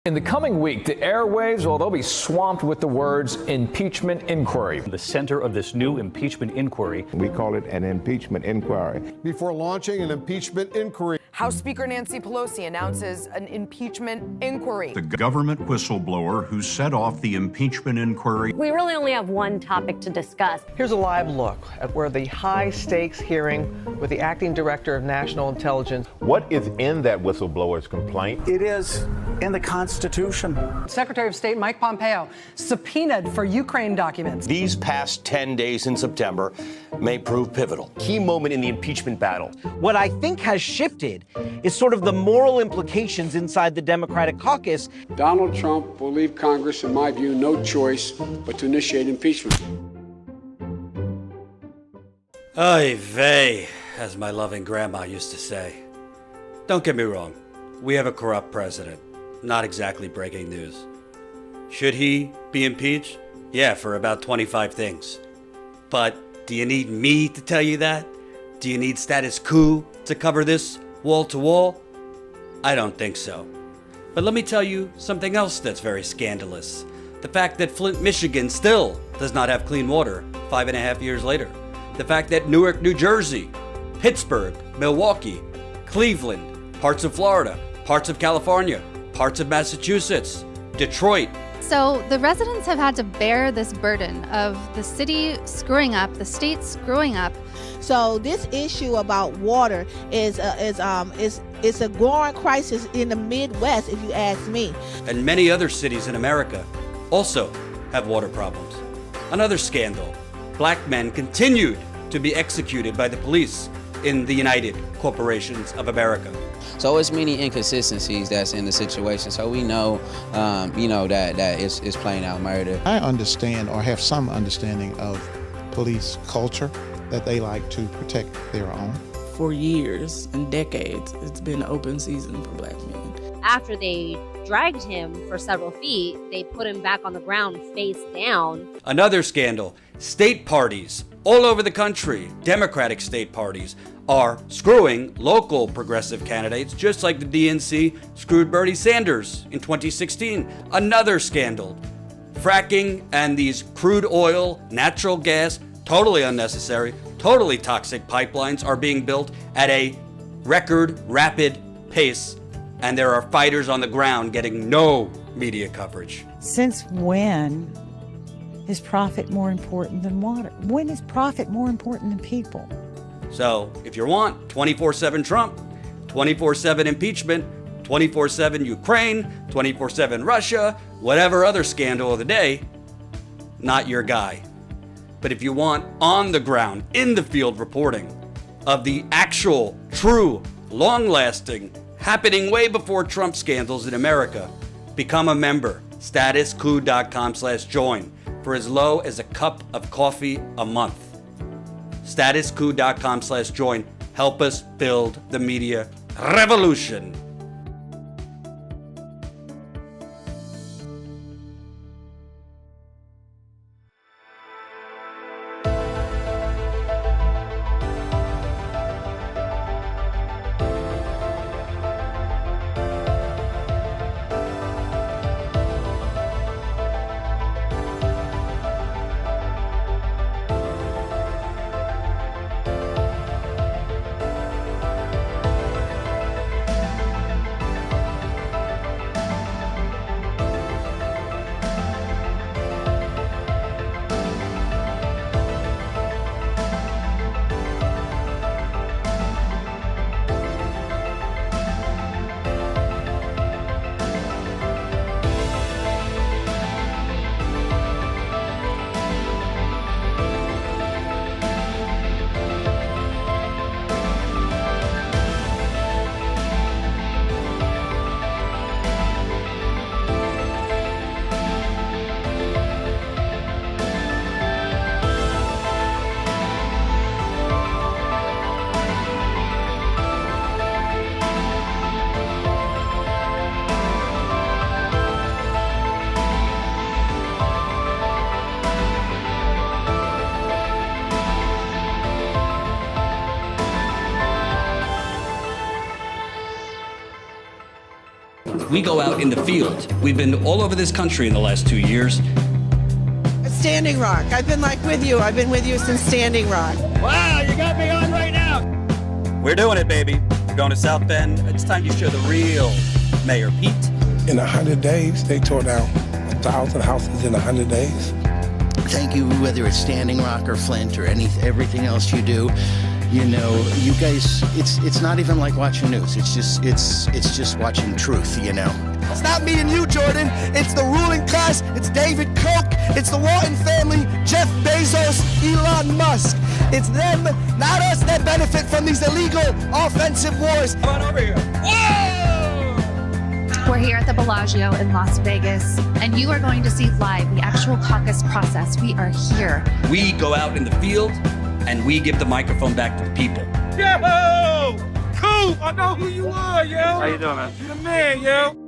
In the coming week, the airwaves, well, they'll be swamped with the words impeachment inquiry. The center of this new impeachment inquiry. We call it an impeachment inquiry. Before launching an impeachment inquiry, House Speaker Nancy Pelosi announces an impeachment inquiry. The government whistleblower who set off the impeachment inquiry. We really only have one topic to discuss. Here's a live look at where the high-stakes hearing with the acting director of national intelligence. What is in that whistleblower's complaint? It is in the Constitution. Secretary of State Mike Pompeo subpoenaed for Ukraine documents. These past 10 days in September may prove pivotal. Key moment in the impeachment battle. What I think has shifted is sort of the moral implications inside the Democratic caucus. Donald Trump will leave Congress, in my view, no choice but to initiate impeachment. Oy vey, as my loving grandma used to say. Don't get me wrong, we have a corrupt president. Not exactly breaking news. Should he be impeached? Yeah, for about 25 things. But do you need me to tell you that? Do you need Status Coup to cover this wall to wall? I don't think so. But let me tell you something else that's very scandalous. The fact that Flint, Michigan still does not have clean water 5.5 years later. The fact that Newark, New Jersey, Pittsburgh, Milwaukee, Cleveland, parts of Florida, parts of California, parts of Massachusetts, Detroit. So the residents have had to bear this burden of the city screwing up, the state screwing up. So this issue about water is a growing crisis in the Midwest, if you ask me. And many other cities in America also have water problems. Another scandal. Black men continued to be executed by the police in the United Corporations of America. So it's many inconsistencies that's in the situation. So we know, that it's plain out murder. I understand or have some understanding of police culture, that they like to protect their own. For years and decades, it's been an open season for black men. After they dragged him for several feet, they put him back on the ground face down. Another scandal. State parties all over the country, Democratic state parties, are screwing local progressive candidates, just like the DNC screwed Bernie Sanders in 2016. Another scandal. Fracking and these crude oil, natural gas, totally unnecessary, totally toxic pipelines are being built at a record rapid pace, and there are fighters on the ground getting no media coverage. Since when is profit more important than water? When is profit more important than people? So, if you want 24/7 Trump, 24/7 impeachment, 24/7 Ukraine, 24/7 Russia, whatever other scandal of the day, not your guy. But if you want on the ground, in the field reporting of the actual, true, long-lasting, happening way before Trump scandals in America, become a member. StatusCout.com/join for as low as a cup of coffee a month. StatusCout.com/join. Help us build the media revolution. We go out in the field. We've been all over this country in the last 2 years. Standing Rock. I've been with you. I've been with you since Standing Rock. Wow, you got me on right now. We're doing it, baby. We're going to South Bend. It's time you show the real Mayor Pete. In 100 days, they tore down 1,000 houses in 100 days. Thank you, whether it's Standing Rock or Flint or everything else you do. You know, you guys, it's not even like watching news. It's just watching truth, you know. It's not me and you, Jordan. It's the ruling class. It's David Koch. It's the Walton family, Jeff Bezos, Elon Musk. It's them, not us, that benefit from these illegal offensive wars. Come on over here. We're here at the Bellagio in Las Vegas, and you are going to see live the actual caucus process. We are here. We go out in the field, and we give the microphone back to the people. Yo! Cool! I know who you are, yo! How you doing, man? You the man, yo!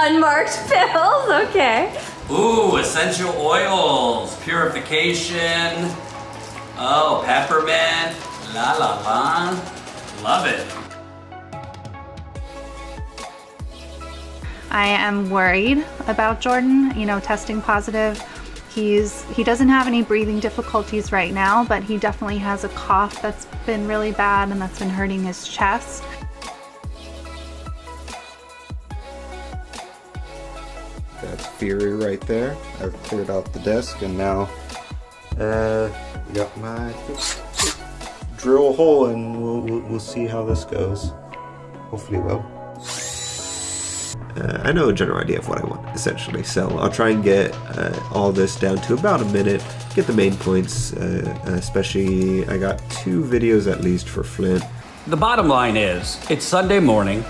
Unmarked pills, okay. Ooh, essential oils, purification. Oh, peppermint. La la la. Love it. I am worried about Jordan, testing positive. He doesn't have any breathing difficulties right now, but he definitely has a cough that's been really bad and that's been hurting his chest. That's Fury right there. I've cleared out the desk and now got my drill a hole and we'll see how this goes. Hopefully well. I know a general idea of what I want, essentially, so I'll try and get all this down to about a minute, get the main points, especially I got 2 videos at least for Flint. The bottom line is, it's Sunday morning,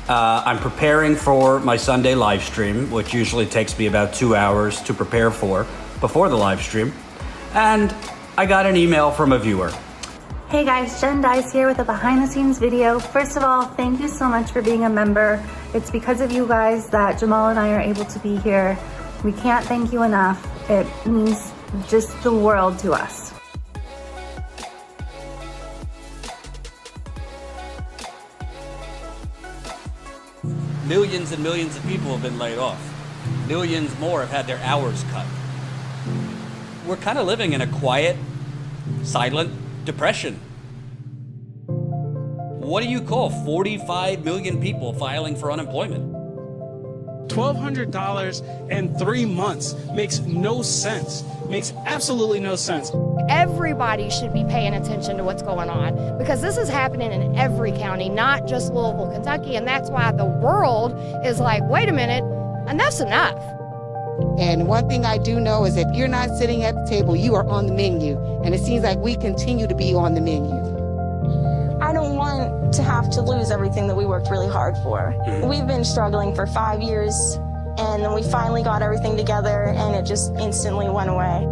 I'm preparing for my Sunday live stream, which usually takes me about 2 hours to prepare for before the live stream. And I got an email from a viewer. Hey guys, Jen Dice here with a behind the scenes video. First of all, thank you so much for being a member. It's because of you guys that Jamal and I are able to be here. We can't thank you enough. It means just the world to us. Millions and millions of people have been laid off. Millions more have had their hours cut. We're kind of living in a quiet, silent depression. What do you call 45 million people filing for unemployment? $1,200 in 3 months makes no sense. Makes absolutely no sense. Everybody should be paying attention to what's going on because this is happening in every county, not just Louisville, Kentucky. And that's why the world is like, wait a minute, enough's enough. And one thing I do know is if you're not sitting at the table, you are on the menu. And it seems like we continue to be on the menu. I don't want to have to lose everything that we worked really hard for. We've been struggling for 5 years, and then we finally got everything together, and it just instantly went away.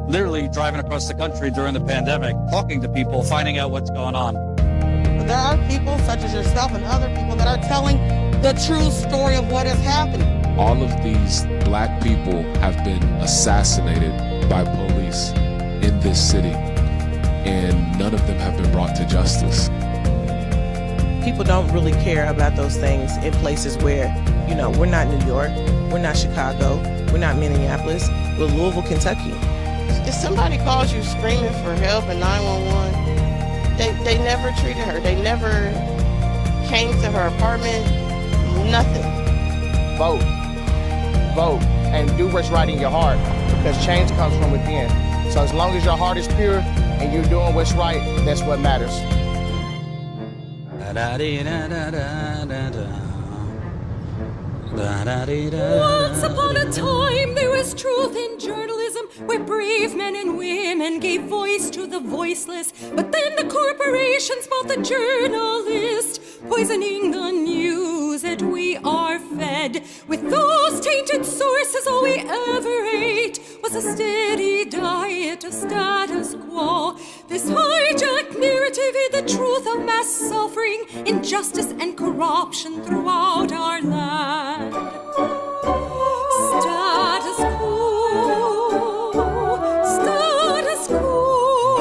Literally driving across the country during the pandemic, talking to people, finding out what's going on. There are people such as yourself and other people that are telling the true story of what is happening. All of these black people have been assassinated by police in this city, and none of them have been brought to justice. People don't really care about those things in places where, you know, we're not New York, we're not Chicago, we're not Minneapolis, we're Louisville, Kentucky. If somebody calls you screaming for help in 911, they never treated her. They never came to her apartment, nothing. Vote. Vote. And do what's right in your heart because change comes from within. So as long as your heart is pure and you're doing what's right, that's what matters. Once upon a time there was truth in journalism where brave men and women gave voice to the voiceless. But then the corporations bought the journalist, poisoning the news that we are fed. With those tainted sources all we ever ate was a steady diet of status quo. This hijacked narrative hid the truth of mass suffering, injustice and corruption throughout our land. Status quo, status quo,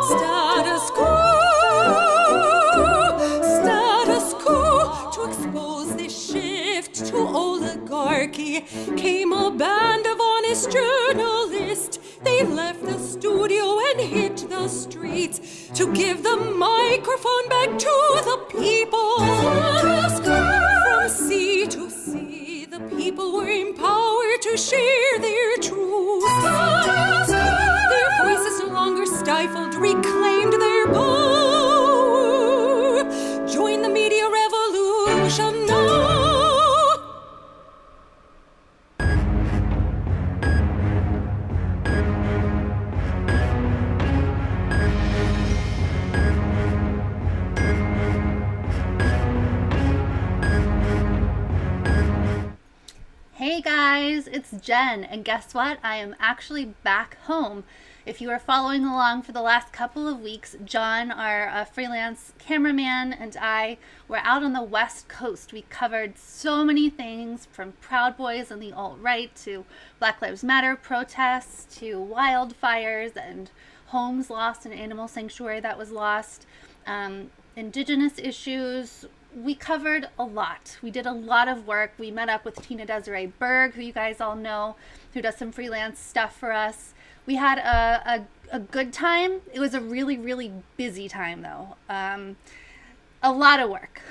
status quo, status quo. To expose this shift to oligarchy came a band of honest journalists. They left the studio and hit the streets to give the microphone back to the people. From sea to sea, the people were empowered to share their truth. Their voices no longer stifled, reclaimed their power. Join the media revolution now. Hey guys, it's Jen, and guess what? I am actually back home. If you are following along for the last couple of weeks, John, our freelance cameraman, and I were out on the West Coast. We covered so many things, from Proud Boys and the alt-right to Black Lives Matter protests to wildfires and homes lost and animal sanctuary that was lost, indigenous issues. We covered a lot. We did a lot of work. We met up with Tina Desiree Berg, who you guys all know, who does some freelance stuff for us. We had a good time. It was a really, really busy time, though. A lot of work.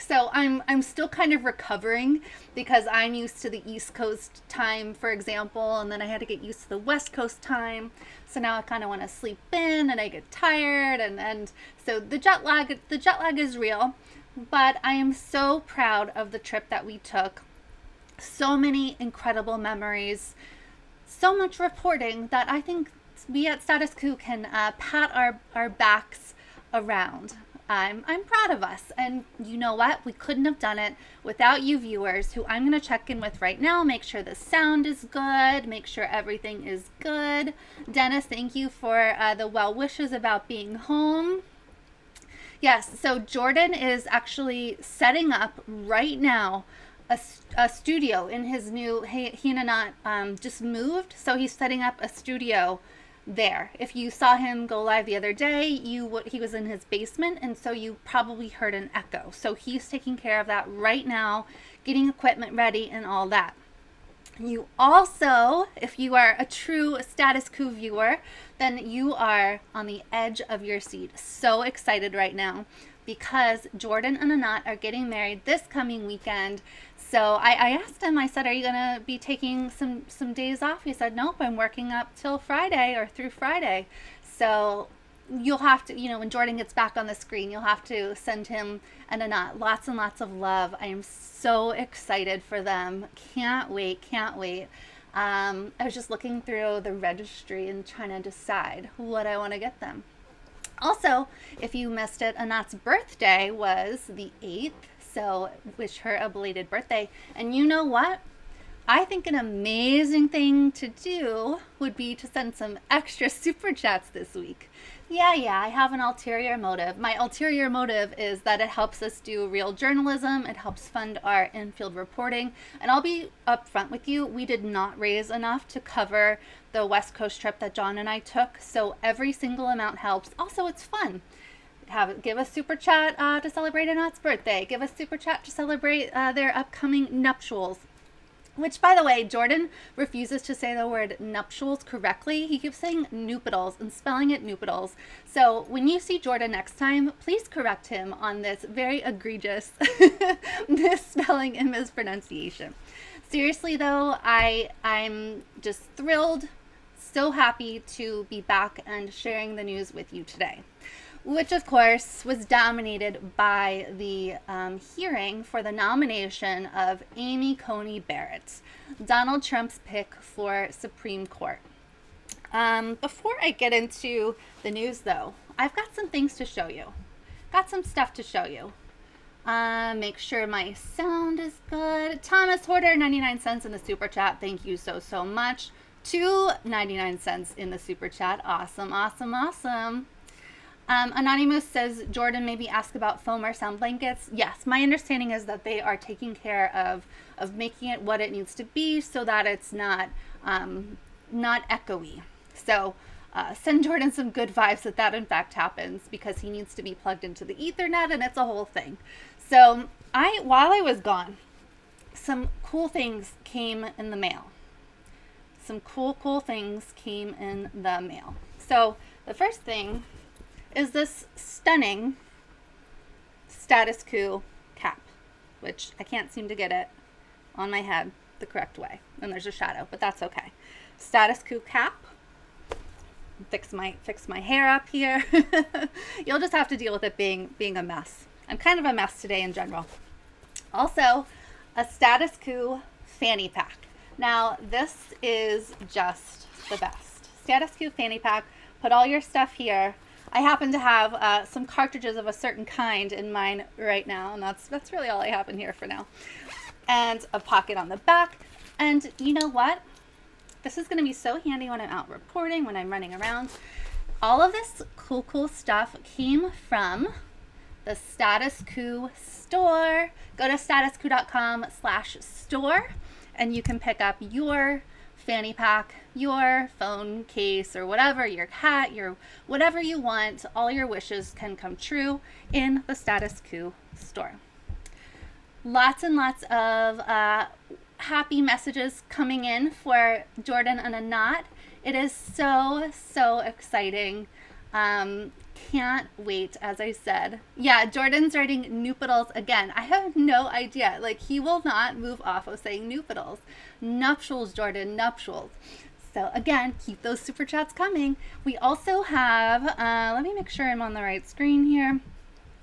So I'm still kind of recovering because I'm used to the East Coast time, for example, and then I had to get used to the West Coast time. So now I kind of want to sleep in and I get tired, and so the jet lag is real. But I am so proud of the trip that we took. So many incredible memories, so much reporting that I think we at Status Coup can pat our backs around. I'm proud of us. And you know what? We couldn't have done it without you viewers, who I'm going to check in with right now, make sure the sound is good, make sure everything is good. Dennis, thank you for the well wishes about being home. Yes, so Jordan is actually setting up right now a studio in his new, he and Anat just moved, so he's setting up a studio there. If you saw him go live the other day, he was in his basement, and so you probably heard an echo. So he's taking care of that right now, getting equipment ready and all that. You also, if you are a true Status Coup viewer, then you are on the edge of your seat. So excited right now because Jordan and Anat are getting married this coming weekend. So I asked him, I said, are you going to be taking some days off? He said, nope, I'm working up till Friday or through Friday. So you'll have to, when Jordan gets back on the screen, you'll have to send him and Anat lots and lots of love. I am so excited for them. Can't wait, can't wait. I was just looking through the registry and trying to decide what I want to get them. Also, if you missed it, Anat's birthday was the 8th. So wish her a belated birthday. And you know what? I think an amazing thing to do would be to send some extra super chats this week. Yeah, I have an ulterior motive. My ulterior motive is that it helps us do real journalism. It helps fund our in-field reporting. And I'll be upfront with you, we did not raise enough to cover the West Coast trip that John and I took. So every single amount helps. Also, it's fun. Give a super chat to celebrate Anat's birthday. Give a super chat to celebrate their upcoming nuptials. Which, by the way, Jordan refuses to say the word nuptials correctly. He keeps saying nuptials and spelling it nuptials. So when you see Jordan next time, please correct him on this very egregious misspelling and mispronunciation. Seriously, though, I'm just thrilled, so happy to be back and sharing the news with you today. Which, of course, was dominated by the hearing for the nomination of Amy Coney Barrett, Donald Trump's pick for Supreme Court. Before I get into the news, though, I've got some things to show you. Got some stuff to show you. Make sure my sound is good. Thomas Horder, 99 cents in the super chat. Thank you so much. 2.99 cents in the super chat. Awesome. Anonymous says, Jordan, maybe ask about foam or sound blankets. Yes, my understanding is that they are taking care of making it what it needs to be so that it's not echoey. So send Jordan some good vibes that in fact happens, because he needs to be plugged into the Ethernet and it's a whole thing. So while I was gone, some cool things came in the mail. Some cool things came in the mail. So the first thing is this stunning Status Coup cap, which I can't seem to get it on my head the correct way. And there's a shadow, but that's okay. Status Coup cap. Fix my hair up here. You'll just have to deal with it being a mess. I'm kind of a mess today in general. Also, a Status Coup fanny pack. Now, this is just the best. Status Coup fanny pack. Put all your stuff here. I happen to have some cartridges of a certain kind in mine right now, and that's really all I have in here for now. And a pocket on the back. And you know what? This is going to be so handy when I'm out reporting, when I'm running around. All of this cool stuff came from the Status Coup store. Go to statuscoup.com/store, and you can pick up your fanny pack, your phone case, or whatever, your hat, your whatever you want. All your wishes can come true in the Status Coup store. Lots and lots of happy messages coming in for Jordan and Anat. It is so exciting. Can't wait, as I said. Yeah, Jordan's writing nuptials again. I have no idea. Like, he will not move off of saying nuptials. Nuptials, Jordan, nuptials. So again, keep those super chats coming. We also have, let me make sure I'm on the right screen here.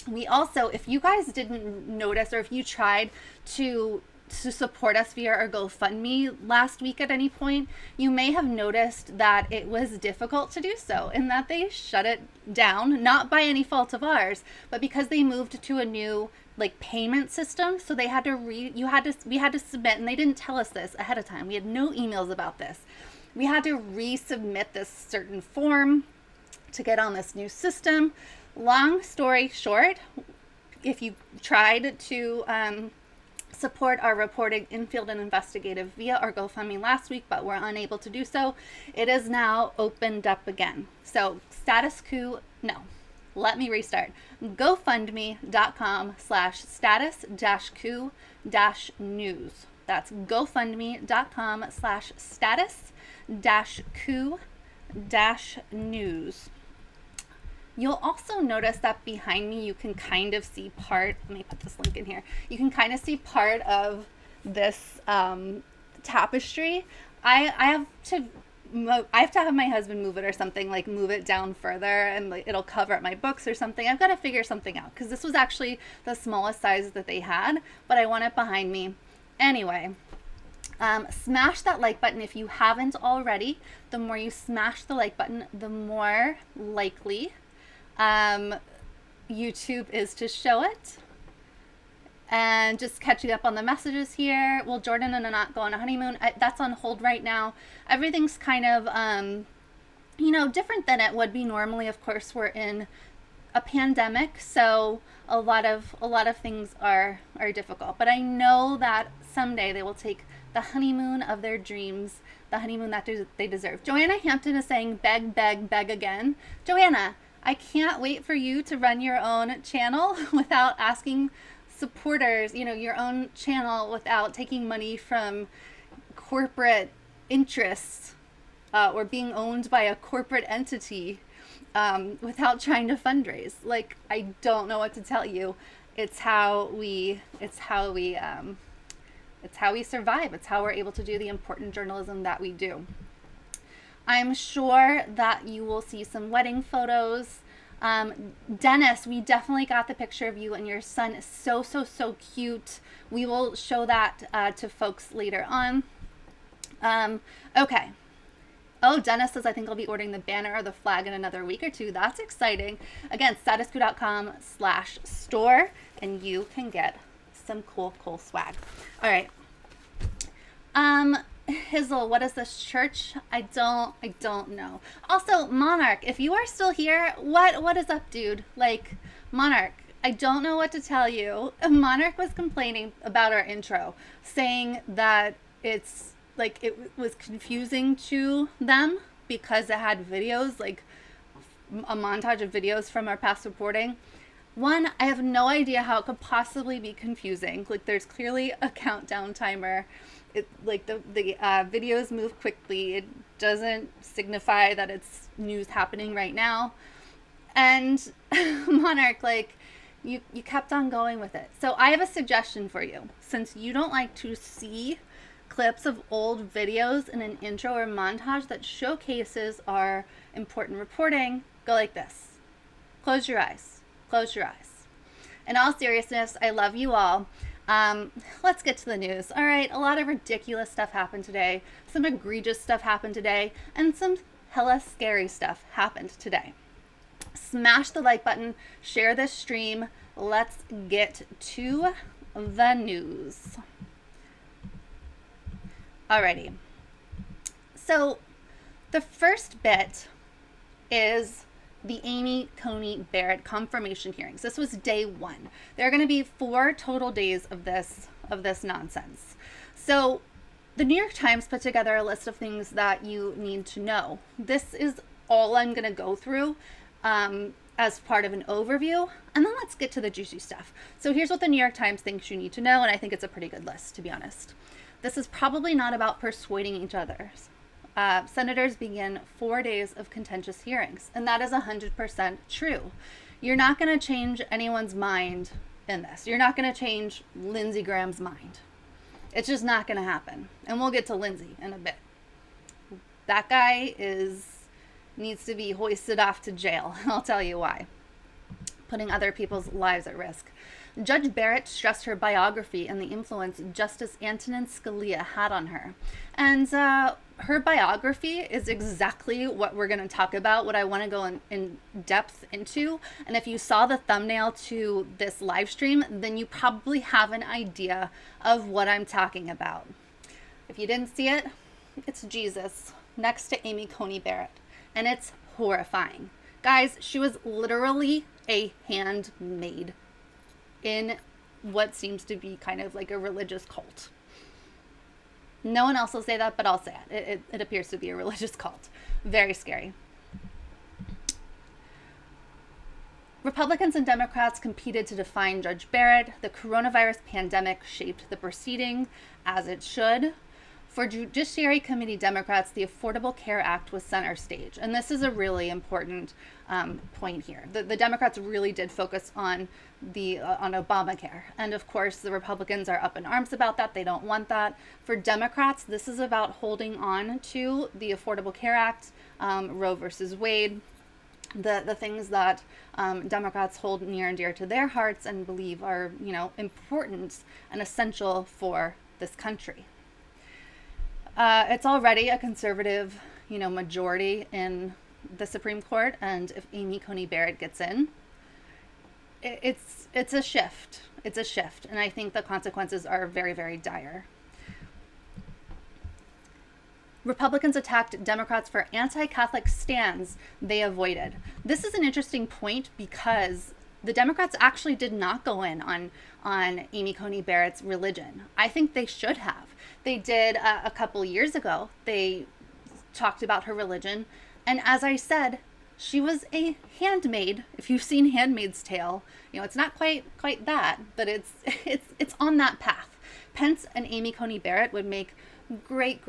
We also, if you guys didn't notice, or if you tried to to support us via our GoFundMe last week at any point, you may have noticed that it was difficult to do so, and that they shut it down, not by any fault of ours, but because they moved to a new like payment system. So they had to we had to submit, and they didn't tell us this ahead of time. We had no emails about this. We had to resubmit this certain form to get on this new system. Long story short, if you tried to support our reporting infield and investigative via our GoFundMe last week, but were unable to do so, it is now opened up again. So Status Coup, no, let me restart. GoFundMe.com/status-coup-news. That's GoFundMe.com/status-coup-news. You'll also notice that behind me, you can kind of see part, let me put this link in here. You can kind of see part of this tapestry. I have to have my husband move it or something, like move it down further, and like, it'll cover up my books or something. I've got to figure something out, because this was actually the smallest size that they had, but I want it behind me. Anyway, smash that like button if you haven't already. The more you smash the like button, the more likely YouTube is to show it. And just catching up on the messages here. Well, Jordan and I not go on a honeymoon. That's on hold right now. Everything's kind of, different than it would be normally. Of course, we're in a pandemic, so a lot of things are difficult. But I know that someday they will take the honeymoon of their dreams, the honeymoon that they deserve. Joanna Hampton is saying, beg, beg, beg again. Joanna, I can't wait for you to run your own channel without asking supporters, your own channel without taking money from corporate interests or being owned by a corporate entity without trying to fundraise. Like, I don't know what to tell you. It's how we survive. It's how we're able to do the important journalism that we do. I'm sure that you will see some wedding photos. Dennis, we definitely got the picture of you and your son. Is so cute. We will show that to folks later on. Okay. Oh, Dennis says, I think I'll be ordering the banner or the flag in another week or two. That's exciting. Again, statuscoup.com/store, and you can get some cool swag. All right. Hizzle, what is this church? I don't know. Also, Monarch, if you are still here, what is up, dude? Like, Monarch, I don't know what to tell you. Monarch was complaining about our intro, saying that it's like it was confusing to them because it had videos, like a montage of videos from our past reporting. One, I have no idea how it could possibly be confusing. Like, there's clearly a countdown timer. Like the videos move quickly. It doesn't signify that it's news happening right now. And Monarch, like, you kept on going with it. So I have a suggestion for you. Since you don't like to see clips of old videos in an intro or montage that showcases our important reporting, go like this. Close your eyes. Close your eyes. In all seriousness, I love you all. Let's get to the news. All right, a lot of ridiculous stuff happened today. Some egregious stuff happened today. And some hella scary stuff happened today. Smash the like button. Share this stream. Let's get to the news. Alrighty. So the first bit is the Amy Coney Barrett confirmation hearings. This was day one. There are going to be 4 total days of this nonsense. So the New York Times put together a list of things that you need to know. This is all I'm going to go through as part of an overview, and then let's get to the juicy stuff. So here's what the New York Times thinks you need to know, and I think it's a pretty good list, to be honest. This is probably not about persuading each other. Senators begin 4 days of contentious hearings, and that is 100% true. You're not going to change anyone's mind in this. You're not going to change Lindsey Graham's mind. It's just not going to happen. And we'll get to Lindsey in a bit. That guy needs to be hoisted off to jail. I'll tell you why. putting other people's lives at risk. Judge Barrett stressed her biography and the influence Justice Antonin Scalia had on her. And her biography is exactly what we're going to talk about, what I want to go in depth into. And if you saw the thumbnail to this live stream, then you probably have an idea of what I'm talking about. If you didn't see it, it's Jesus next to Amy Coney Barrett. And it's horrifying. Guys, she was literally a handmaid in what seems to be kind of like a religious cult. No one else will say that, but I'll say it. It appears to be a religious cult. Very scary. Republicans and Democrats competed to define Judge Barrett. The coronavirus pandemic shaped the proceeding, as it should. For Judiciary Committee Democrats, the Affordable Care Act was center stage. And this is a really important point here. The Democrats really did focus on on Obamacare. And of course, the Republicans are up in arms about that. They don't want that. For Democrats, this is about holding on to the Affordable Care Act, Roe versus Wade, the things that Democrats hold near and dear to their hearts and believe are, important and essential for this country. It's already a conservative, majority in the Supreme Court, and if Amy Coney Barrett gets in, it's a shift. It's a shift, and I think the consequences are very, very dire. Republicans attacked Democrats for anti-Catholic stands they avoided. This is an interesting point because the Democrats actually did not go in on Amy Coney Barrett's religion. I think they should have. They did a couple years ago. They talked about her religion. And as I said, she was a handmaid. If you've seen Handmaid's Tale, it's not quite that, but it's on that path. Pence and Amy Coney Barrett would make great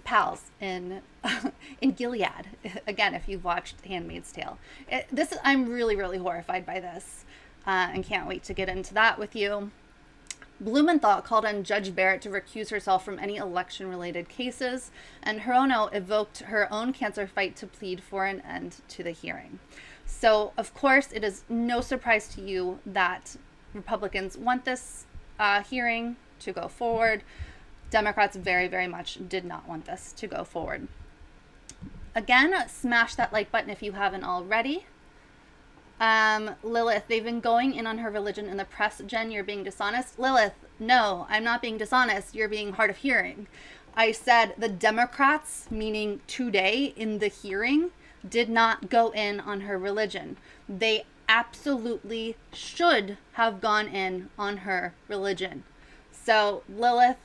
pals in Gilead. Again, if you've watched Handmaid's Tale, I'm really horrified by this, and can't wait to get into that with you. Blumenthal called on Judge Barrett to recuse herself from any election-related cases, and Hirono evoked her own cancer fight to plead for an end to the hearing. So, of course, it is no surprise to you that Republicans want this hearing to go forward. Democrats very, very much did not want this to go forward. Again, smash that like button if you haven't already. Lilith, they've been going in on her religion in the press. Jen, you're being dishonest. Lilith, no, I'm not being dishonest. You're being hard of hearing. I said the Democrats, meaning today in the hearing, did not go in on her religion. They absolutely should have gone in on her religion. So, Lilith,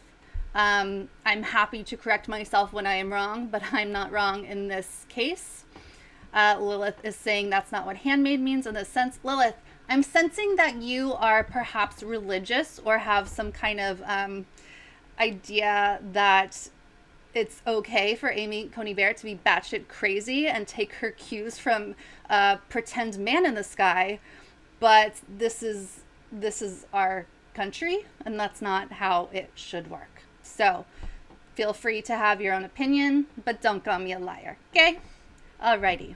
I'm happy to correct myself when I am wrong, but I'm not wrong in this case. Lilith is saying that's not what handmaid means in this sense. Lilith, I'm sensing that you are perhaps religious or have some kind of idea that it's okay for Amy Coney Barrett to be batshit crazy and take her cues from a pretend man in the sky, but this is our country, and that's not how it should work. So feel free to have your own opinion, but don't call me a liar, okay? Alrighty.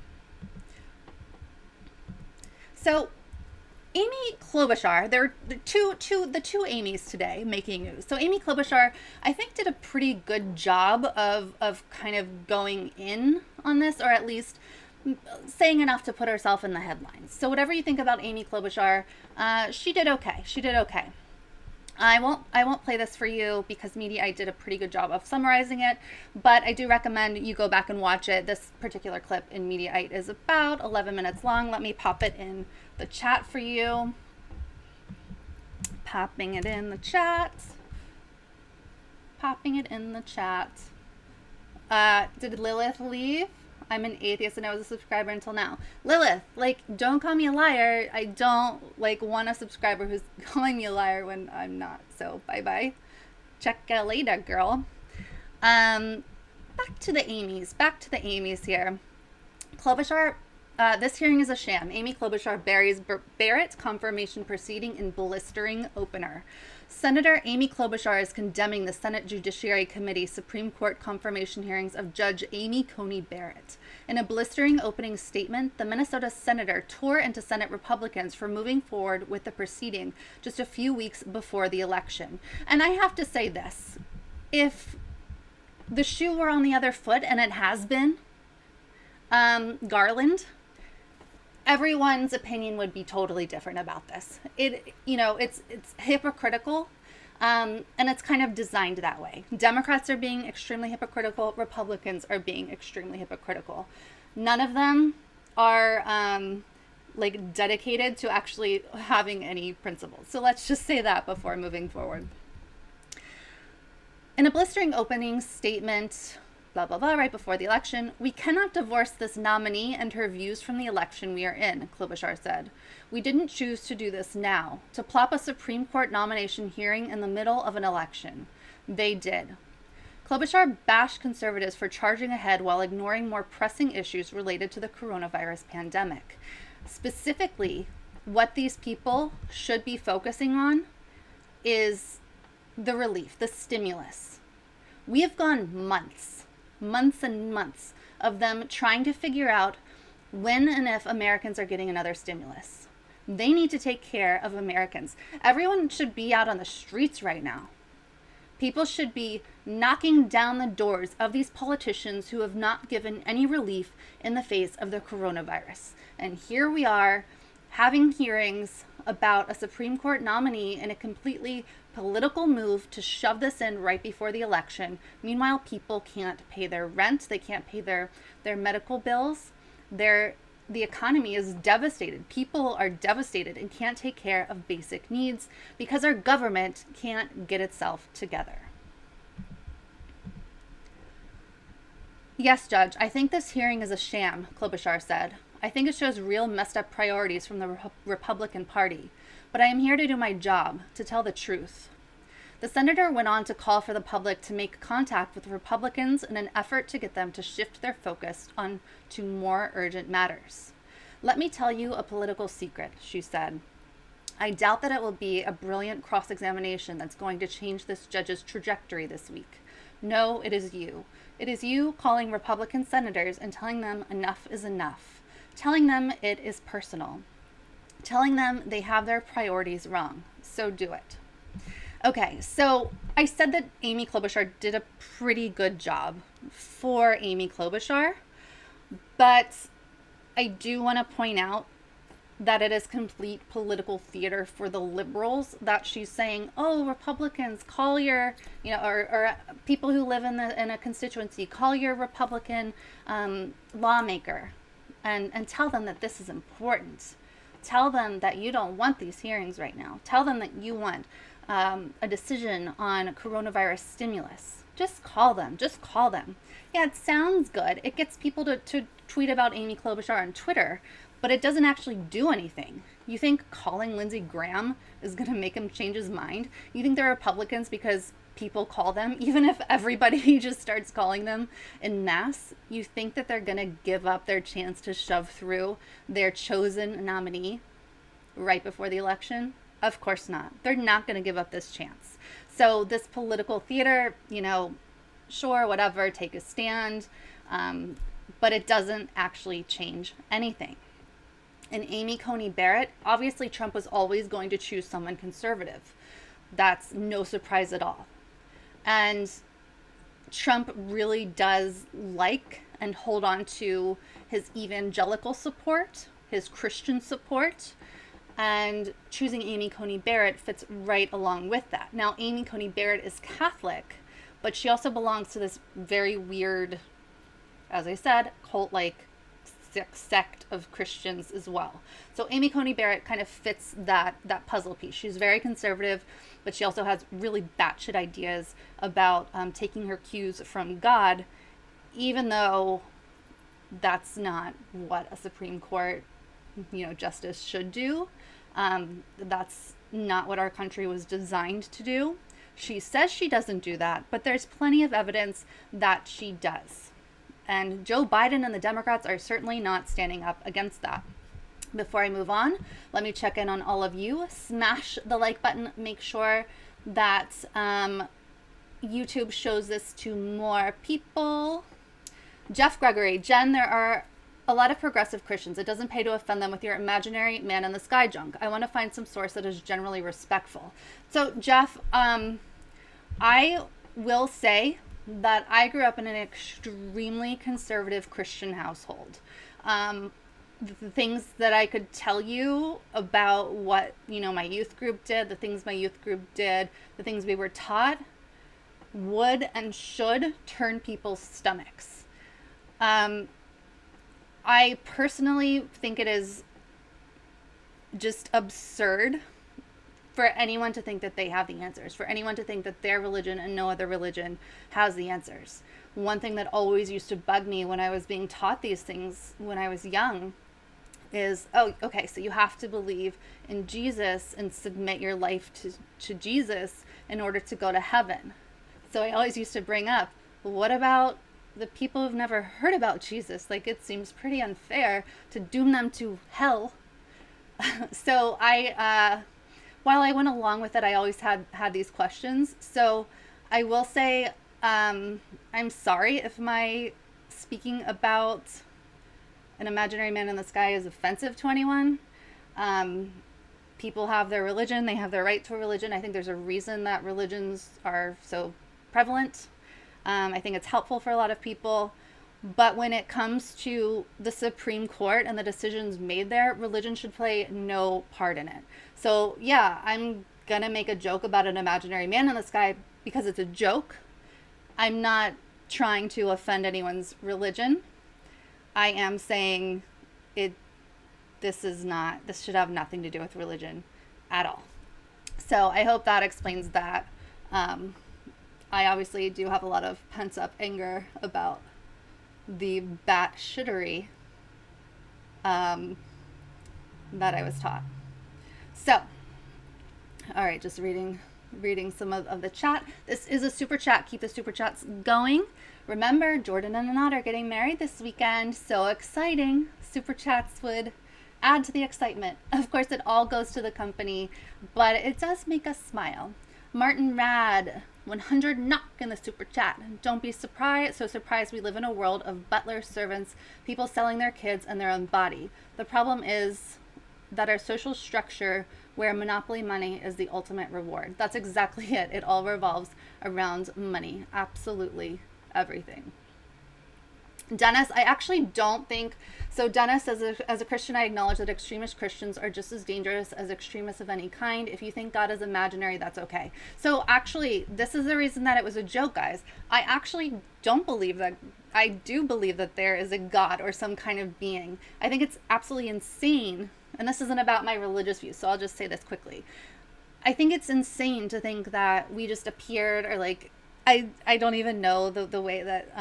So Amy Klobuchar, there are the two Amy's today making news. So Amy Klobuchar, I think, did a pretty good job of kind of going in on this, or at least saying enough to put herself in the headlines. So whatever you think about Amy Klobuchar, she did okay. She did okay. I won't play this for you because Mediaite did a pretty good job of summarizing it, but I do recommend you go back and watch it. This particular clip in Mediaite is about 11 minutes long. Let me pop it in the chat for you. Popping it in the chat. Popping it in the chat. Did Lilith leave? I'm an atheist and I was a subscriber until now. Lilith, don't call me a liar. I don't, want a subscriber who's calling me a liar when I'm not. So, bye-bye. Check you later, girl. Back to the Amy's here. Klobuchar, This hearing is a sham. Amy Klobuchar buries Barrett confirmation proceeding in blistering opener. Senator Amy Klobuchar is condemning the Senate Judiciary Committee Supreme Court confirmation hearings of Judge Amy Coney Barrett. In a blistering opening statement, the Minnesota senator tore into Senate Republicans for moving forward with the proceeding just a few weeks before the election. And I have to say this, if the shoe were on the other foot, and it has been, Garland, everyone's opinion would be totally different about this. It's hypocritical, and it's kind of designed that way. Democrats are being extremely hypocritical. Republicans are being extremely hypocritical. None of them are dedicated to actually having any principles. So let's just say that before moving forward. In a blistering opening statement, blah, blah, blah, right before the election, we cannot divorce this nominee and her views from the election we are in, Klobuchar said. We didn't choose to do this now, to plop a Supreme Court nomination hearing in the middle of an election. They did. Klobuchar bashed conservatives for charging ahead while ignoring more pressing issues related to the coronavirus pandemic. Specifically, what these people should be focusing on is the relief, the stimulus. We have gone months and months of them trying to figure out when and if Americans are getting another stimulus. They need to take care of Americans. Everyone should be out on the streets right now. People should be knocking down the doors of these politicians who have not given any relief in the face of the coronavirus. And here we are having hearings about a Supreme Court nominee in a completely political move to shove this in right before the election. Meanwhile, people can't pay their rent. They can't pay their medical bills. The economy is devastated. People are devastated and can't take care of basic needs because our government can't get itself together. Yes, Judge, I think this hearing is a sham, Klobuchar said. I think it shows real messed up priorities from the Republican Party. But I am here to do my job, to tell the truth. The senator went on to call for the public to make contact with Republicans in an effort to get them to shift their focus on to more urgent matters. Let me tell you a political secret, she said. I doubt that it will be a brilliant cross-examination that's going to change this judge's trajectory this week. No, it is you. It is you calling Republican senators and telling them enough is enough. Telling them it is personal. Telling them they have their priorities wrong. So do it. Okay, so I said that Amy Klobuchar did a pretty good job for Amy Klobuchar, but I do want to point out that it is complete political theater for the liberals that she's saying, oh, Republicans, call your, or people who live in a constituency, call your Republican lawmaker and tell them that this is important. Tell them that you don't want these hearings right now. Tell them that you want a decision on coronavirus stimulus. Just call them. Just call them. Yeah, it sounds good. It gets people to tweet about Amy Klobuchar on Twitter, but it doesn't actually do anything. You think calling Lindsey Graham is going to make him change his mind? You think they're Republicans because people call them? Even if everybody just starts calling them en masse, you think that they're going to give up their chance to shove through their chosen nominee right before the election? Of course not. They're not going to give up this chance. So this political theater, sure, whatever, take a stand, but it doesn't actually change anything. And Amy Coney Barrett, obviously Trump was always going to choose someone conservative. That's no surprise at all. And Trump really does like and hold on to his evangelical support, his Christian support, and choosing Amy Coney Barrett fits right along with that. Now, Amy Coney Barrett is Catholic, but she also belongs to this very weird, as I said, cult-like sect of Christians as well. So Amy Coney Barrett kind of fits that puzzle piece. She's very conservative, but she also has really batshit ideas about taking her cues from God, even though that's not what a Supreme Court, justice should do. That's not what our country was designed to do. She says she doesn't do that, but there's plenty of evidence that she does. And Joe Biden and the Democrats are certainly not standing up against that. Before I move on, let me check in on all of you. Smash the like button. Make sure that YouTube shows this to more people. Jeff Gregory, Jen, there are a lot of progressive Christians. It doesn't pay to offend them with your imaginary man in the sky junk. I want to find some source that is generally respectful. So, Jeff, I will say that I grew up in an extremely conservative Christian household. The things that I could tell you about what, my youth group did, the things my youth group did, the things we were taught would and should turn people's stomachs. I personally think it is just absurd for anyone to think that they have the answers, for anyone to think that their religion and no other religion has the answers. One thing that always used to bug me when I was being taught these things when I was young is, oh, okay, so you have to believe in Jesus and submit your life to Jesus in order to go to heaven. So I always used to bring up, what about the people who've never heard about Jesus? Like, it seems pretty unfair to doom them to hell. So while I went along with it, I always had these questions. So I will say, I'm sorry if my speaking about an imaginary man in the sky is offensive to anyone. People have their religion. They have their right to a religion. I think there's a reason that religions are so prevalent. I think it's helpful for a lot of people. But when it comes to the Supreme Court and the decisions made there, religion should play no part in it. So yeah, I'm gonna make a joke about an imaginary man in the sky because it's a joke. I'm not trying to offend anyone's religion. I am saying this should have nothing to do with religion at all. So I hope that explains that. I obviously do have a lot of pent up anger about the bat shittery that I was taught. So, all right, just reading some of the chat. This is a super chat. Keep the super chats going. Remember, Jordan and Anat are getting married this weekend. So exciting. Super chats would add to the excitement. Of course, it all goes to the company, but it does make us smile. Martin Rad, 100 knock in the super chat. Don't be surprised we live in a world of butlers, servants, people selling their kids and their own body. The problem is that our social structure where monopoly money is the ultimate reward. That's exactly it. It all revolves around money. Absolutely everything. Dennis, I actually don't think so. Dennis, as a Christian, I acknowledge that extremist Christians are just as dangerous as extremists of any kind. If you think God is imaginary, that's okay. So actually, this is the reason that it was a joke, guys. I actually don't believe that. I do believe that there is a God or some kind of being. I think it's absolutely insane. And this isn't about my religious views, so I'll just say this quickly. I think it's insane to think that we just appeared, or like, I don't even know the way that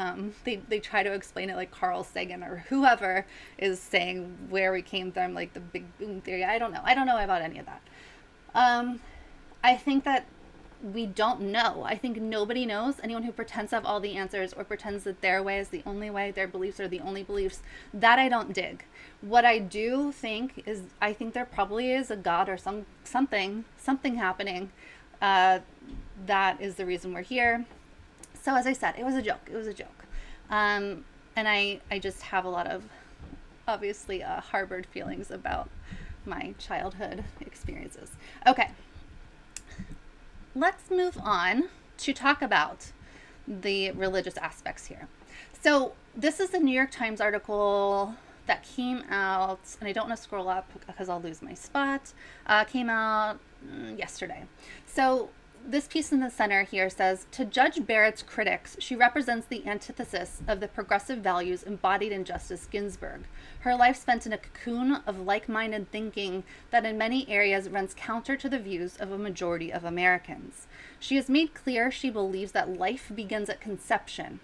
they try to explain it, like Carl Sagan or whoever is saying where we came from, like the Big Boom Theory. I don't know about any of that. I think that we don't know. I think nobody knows. Anyone who pretends to have all the answers or pretends that their way is the only way, their beliefs are the only beliefs, that I don't dig. What I do think is, I think there probably is a God or something happening that is the reason we're here. So as I said, it was a joke. And I just have a lot of, obviously, harbored feelings about my childhood experiences. Okay. Let's move on to talk about the religious aspects here. So this is the New York Times article that came out, and I don't want to scroll up because I'll lose my spot, came out yesterday. So this piece in the center here says, to Judge Barrett's critics, she represents the antithesis of the progressive values embodied in Justice Ginsburg. Her life spent in a cocoon of like-minded thinking that in many areas runs counter to the views of a majority of Americans. She has made clear she believes that life begins at conception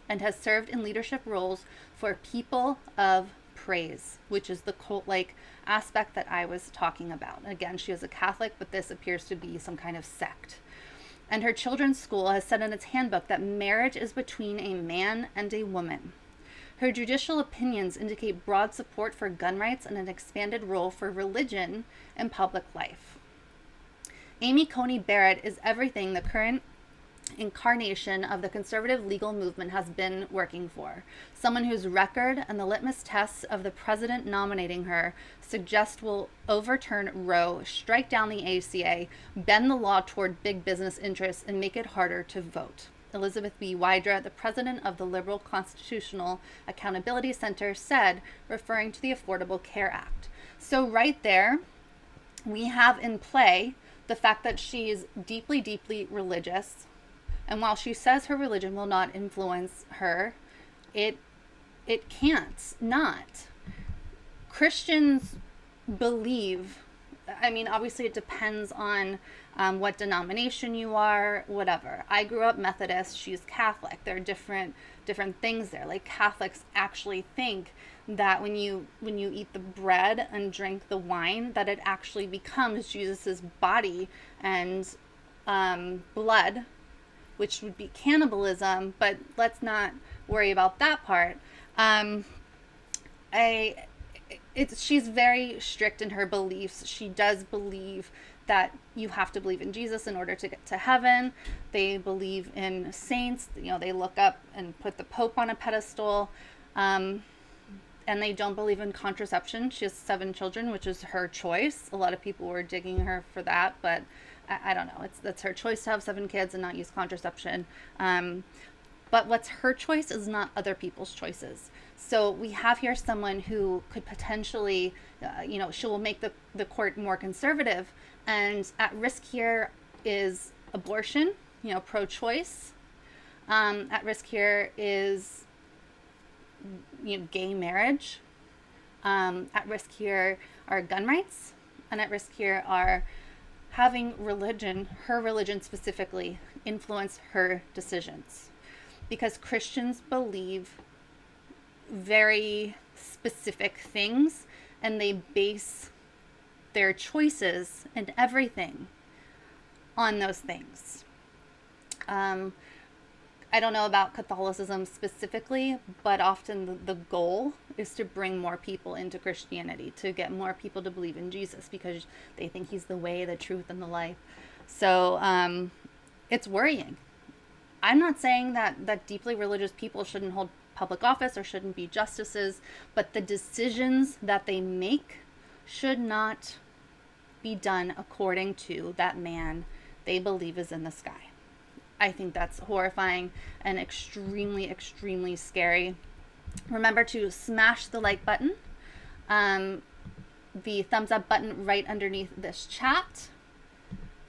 and has served in leadership roles for people of praise, which is the cult-like aspect that I was talking about. Again, she is a Catholic, but this appears to be some kind of sect. And her children's school has said in its handbook that marriage is between a man and a woman. Her judicial opinions indicate broad support for gun rights and an expanded role for religion in public life. Amy Coney Barrett is everything the current incarnation of the conservative legal movement has been working for. Someone whose record and the litmus tests of the president nominating her suggest will overturn Roe, strike down the ACA, bend the law toward big business interests, and make it harder to vote. Elizabeth B. Wydra, the president of the Liberal Constitutional Accountability Center, said, referring to the Affordable Care Act. So right there, we have in play the fact that she's deeply, deeply religious. And while she says her religion will not influence her, it can't not. Christians believe, I mean, obviously it depends on what denomination you are, whatever. I grew up Methodist, she's Catholic. There are different things there. Like Catholics actually think that when you eat the bread and drink the wine, that it actually becomes Jesus's body and blood, which would be cannibalism, but let's not worry about that part. She's very strict in her beliefs. She does believe that you have to believe in Jesus in order to get to heaven. They believe in saints. You know, they look up and put the Pope on a pedestal. And they don't believe in contraception. She has 7 children, which is her choice. A lot of people were digging her for that, but I don't know. That's her choice to have 7 kids and not use contraception. But what's her choice is not other people's choices. So we have here someone who could potentially, she will make the court more conservative. And at risk here is abortion, pro-choice. At risk here is, gay marriage. At risk here are gun rights. And at risk here are having religion, her religion specifically, influence her decisions. Because Christians believe very specific things and they base their choices and everything on those things. I don't know about Catholicism specifically, but often the goal is to bring more people into Christianity, to get more people to believe in Jesus because they think he's the way, the truth, and the life. So it's worrying. I'm not saying that deeply religious people shouldn't hold public office or shouldn't be justices, but the decisions that they make should not be done according to that man they believe is in the sky. I think that's horrifying and extremely, extremely scary. Remember to smash the like button, the thumbs up button right underneath this chat.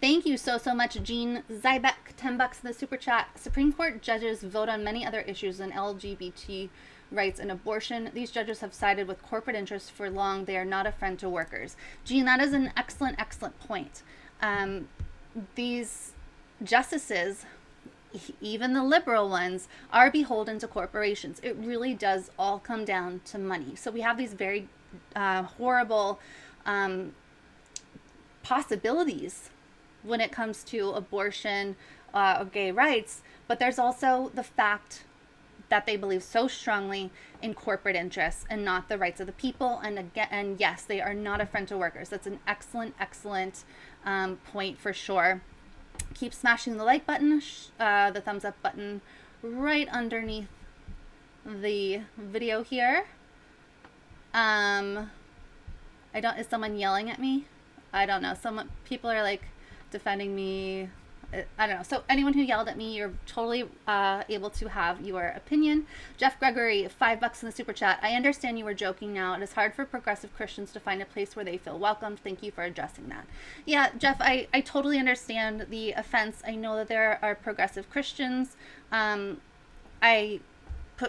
Thank you so much, Jean Zybeck, $10 in the super chat. Supreme Court judges vote on many other issues than LGBT rights and abortion. These judges have sided with corporate interests for long. They are not a friend to workers. Jean, that is an excellent, excellent point. These justices, even the liberal ones, are beholden to corporations. It really does all come down to money. So we have these very horrible possibilities when it comes to abortion or gay rights, but there's also the fact that they believe so strongly in corporate interests and not the rights of the people. And yes, they are not a friend to workers. That's an excellent, excellent point for sure. Keep smashing the like button, the thumbs up button right underneath the video here. Is someone yelling at me? I don't know. People are like defending me. I don't know. So anyone who yelled at me, you're totally able to have your opinion. Jeff Gregory, $5 in the super chat. I understand you were joking now. It is hard for progressive Christians to find a place where they feel welcomed. Thank you for addressing that. Yeah, Jeff, I totally understand the offense. I know that there are progressive Christians. I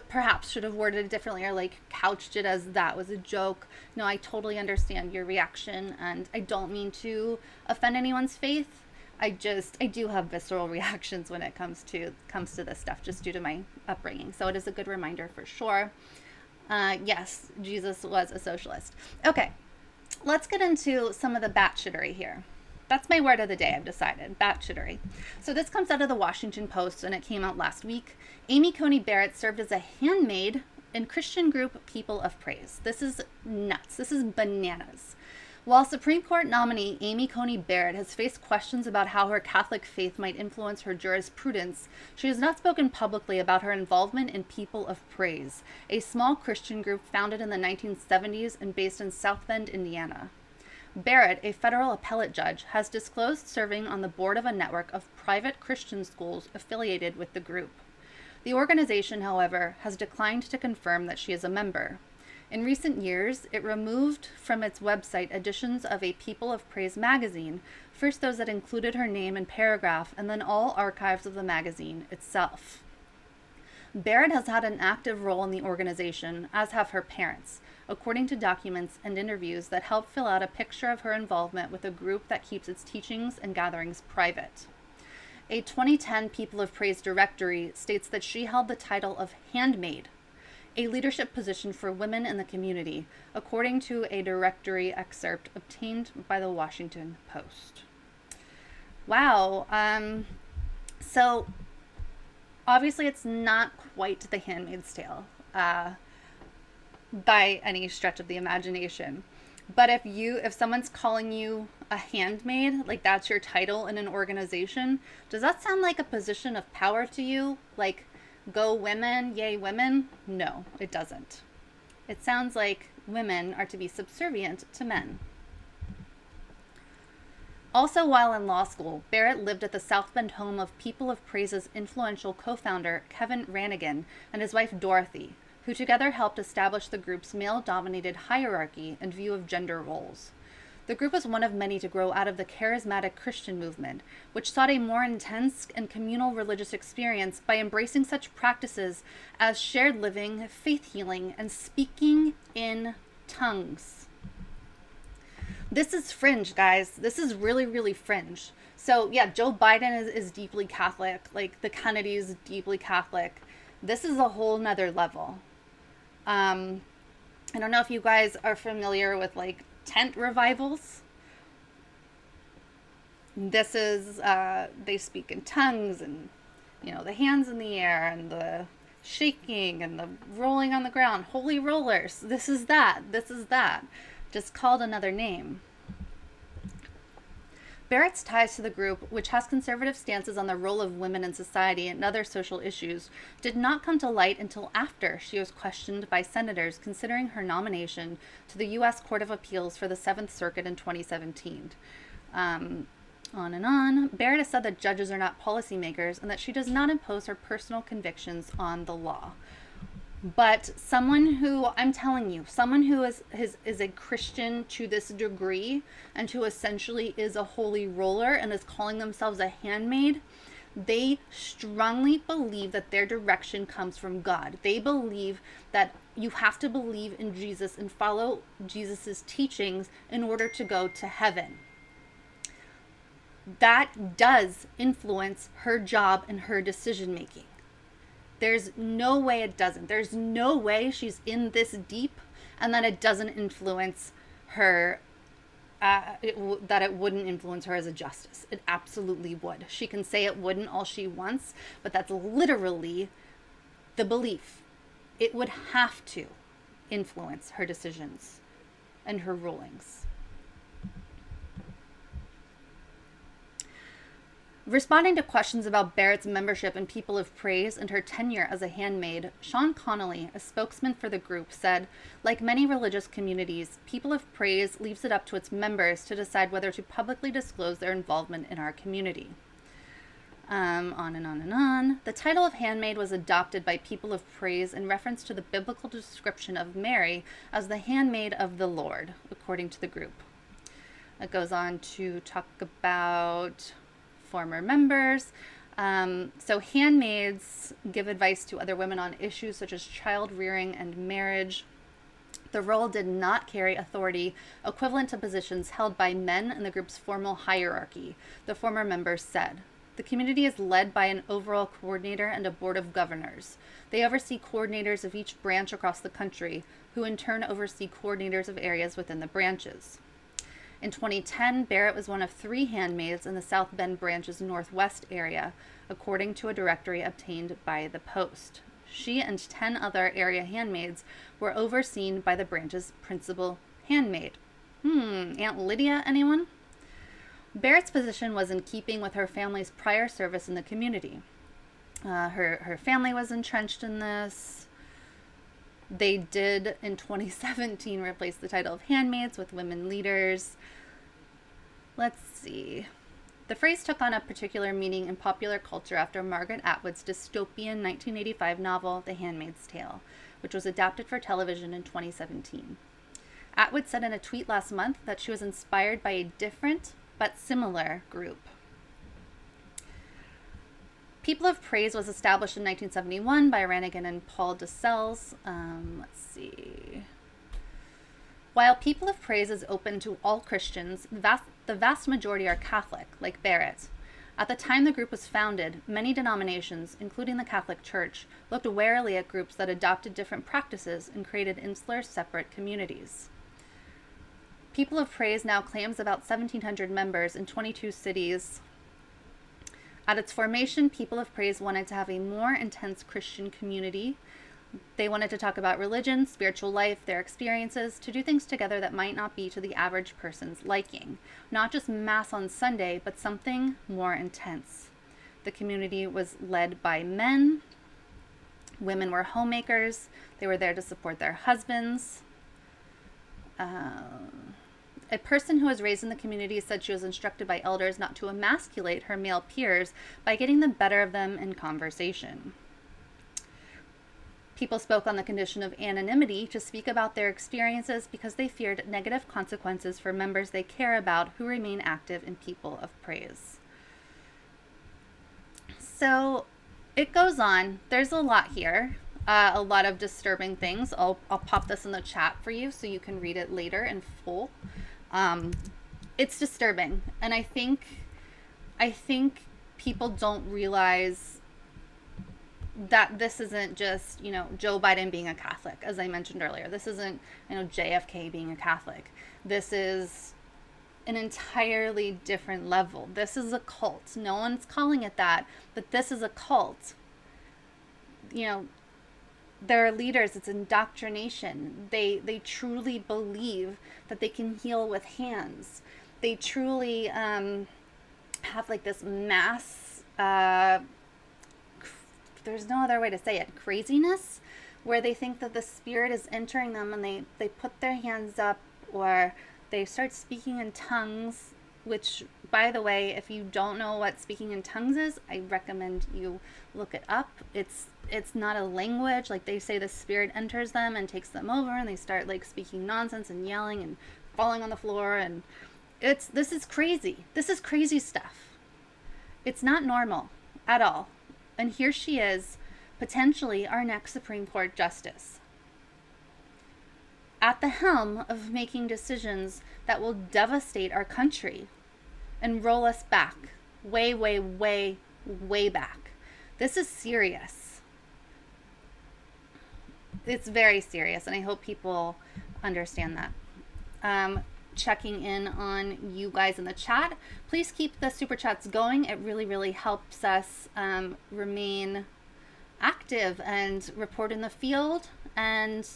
perhaps should have worded it differently or like couched it as that was a joke. No, I totally understand your reaction, and I don't mean to offend anyone's faith. I do have visceral reactions when it comes to this stuff, just due to my upbringing. So it is a good reminder for sure. Yes, Jesus was a socialist. Okay, let's get into some of the batshittery here. That's my word of the day, I've decided, batshittery. So this comes out of the Washington Post, and it came out last week. Amy Coney Barrett served as a handmaid in Christian group People of Praise. This is nuts. This is bananas. While Supreme Court nominee Amy Coney Barrett has faced questions about how her Catholic faith might influence her jurisprudence, she has not spoken publicly about her involvement in People of Praise, a small Christian group founded in the 1970s and based in South Bend, Indiana. Barrett, a federal appellate judge, has disclosed serving on the board of a network of private Christian schools affiliated with the group. The organization, however, has declined to confirm that she is a member. In recent years, it removed from its website editions of a People of Praise magazine, first those that included her name and paragraph, and then all archives of the magazine itself. Barrett has had an active role in the organization, as have her parents, according to documents and interviews that help fill out a picture of her involvement with a group that keeps its teachings and gatherings private. A 2010 People of Praise directory states that she held the title of handmaid, a leadership position for women in the community, according to a directory excerpt obtained by the Washington Post. Wow. So obviously it's not quite The Handmaid's Tale by any stretch of the imagination. But if someone's calling you a handmaid, like that's your title in an organization, does that sound like a position of power to you? Like, go women, yay women? No, it doesn't. It sounds like women are to be subservient to men. Also, while in law school, Barrett lived at the South Bend home of People of Praise's influential co-founder, Kevin Rannigan, and his wife, Dorothy, who together helped establish the group's male-dominated hierarchy and view of gender roles. The group was one of many to grow out of the charismatic Christian movement, which sought a more intense and communal religious experience by embracing such practices as shared living, faith healing, and speaking in tongues. This is fringe, guys. This is really, really fringe. So yeah, Joe Biden is deeply Catholic. Like the Kennedys, deeply Catholic. This is a whole nother level. I don't know if you guys are familiar with like tent revivals. This is, they speak in tongues and, you know, the hands in the air and the shaking and the rolling on the ground. Holy rollers. This is that. This is that. Just called another name. Barrett's ties to the group, which has conservative stances on the role of women in society and other social issues, did not come to light until after she was questioned by senators considering her nomination to the U.S. Court of Appeals for the Seventh Circuit in 2017. On and on. Barrett has said that judges are not policymakers and that she does not impose her personal convictions on the law. But someone who, I'm telling you, someone who is a Christian to this degree and who essentially is a holy roller and is calling themselves a handmaid, they strongly believe that their direction comes from God. They believe that you have to believe in Jesus and follow Jesus's teachings in order to go to heaven. That does influence her job and her decision making. There's no way it doesn't. There's no way she's in this deep and that it doesn't influence her, that it wouldn't influence her as a justice. It absolutely would. She can say it wouldn't all she wants, but that's literally the belief. It would have to influence her decisions and her rulings. Responding to questions about Barrett's membership in People of Praise and her tenure as a handmaid, Sean Coney, a spokesman for the group, said, like many religious communities, People of Praise leaves it up to its members to decide whether to publicly disclose their involvement in our community. On and on and on. The title of handmaid was adopted by People of Praise in reference to the biblical description of Mary as the handmaid of the Lord, according to the group. It goes on to talk about former members. So handmaids give advice to other women on issues such as child rearing and marriage. The role did not carry authority equivalent to positions held by men in the group's formal hierarchy, the former members said. The community is led by an overall coordinator and a board of governors. They oversee coordinators of each branch across the country, who in turn oversee coordinators of areas within the branches. In 2010, Barrett was one of 3 handmaids in the South Bend branch's northwest area, according to a directory obtained by the Post. She and 10 other area handmaids were overseen by the branch's principal handmaid. Aunt Lydia, anyone? Barrett's position was in keeping with her family's prior service in the community. Her family was entrenched in this. They did, in 2017, replace the title of handmaids with women leaders. Let's see. The phrase took on a particular meaning in popular culture after Margaret Atwood's dystopian 1985 novel, The Handmaid's Tale, which was adapted for television in 2017. Atwood said in a tweet last month that she was inspired by a different but similar group. People of Praise was established in 1971 by Rannigan and Paul DeSelles. Let's see. While People of Praise is open to all Christians, the vast majority are Catholic, like Barrett. At the time the group was founded, many denominations, including the Catholic Church, looked warily at groups that adopted different practices and created insular, separate communities. People of Praise now claims about 1,700 members in 22 cities. At its formation, People of Praise wanted to have a more intense Christian community. They wanted to talk about religion, spiritual life, their experiences, to do things together that might not be to the average person's liking. Not just Mass on Sunday, but something more intense. The community was led by men. Women were homemakers. They were there to support their husbands. A person who was raised in the community said she was instructed by elders not to emasculate her male peers by getting the better of them in conversation. People spoke on the condition of anonymity to speak about their experiences because they feared negative consequences for members they care about who remain active in People of Praise. So it goes on. There's a lot here, a lot of disturbing things. I'll pop this in the chat for you so you can read it later in full. It's disturbing, and I think people don't realize that this isn't just, Joe Biden being a Catholic, as I mentioned earlier. This isn't, JFK being a Catholic. This is an entirely different level. This is a cult. No one's calling it that, but this is a cult. There are leaders, it's indoctrination. They truly believe that they can heal with hands. They truly have like this mass, there's no other way to say it, craziness, where they think that the spirit is entering them and they put their hands up or they start speaking in tongues, which, by the way, if you don't know what speaking in tongues is, I recommend you look it up. It's not a language. Like, they say the spirit enters them and takes them over and they start like speaking nonsense and yelling and falling on the floor, and this is crazy. This is crazy stuff. It's not normal at all. And here she is, potentially our next Supreme Court justice, at the helm of making decisions that will devastate our country and roll us back, way, way, way, way back. This is serious. It's very serious, and I hope people understand that. Checking in on you guys in the chat. Please keep the super chats going. It really, really helps us remain active and report in the field and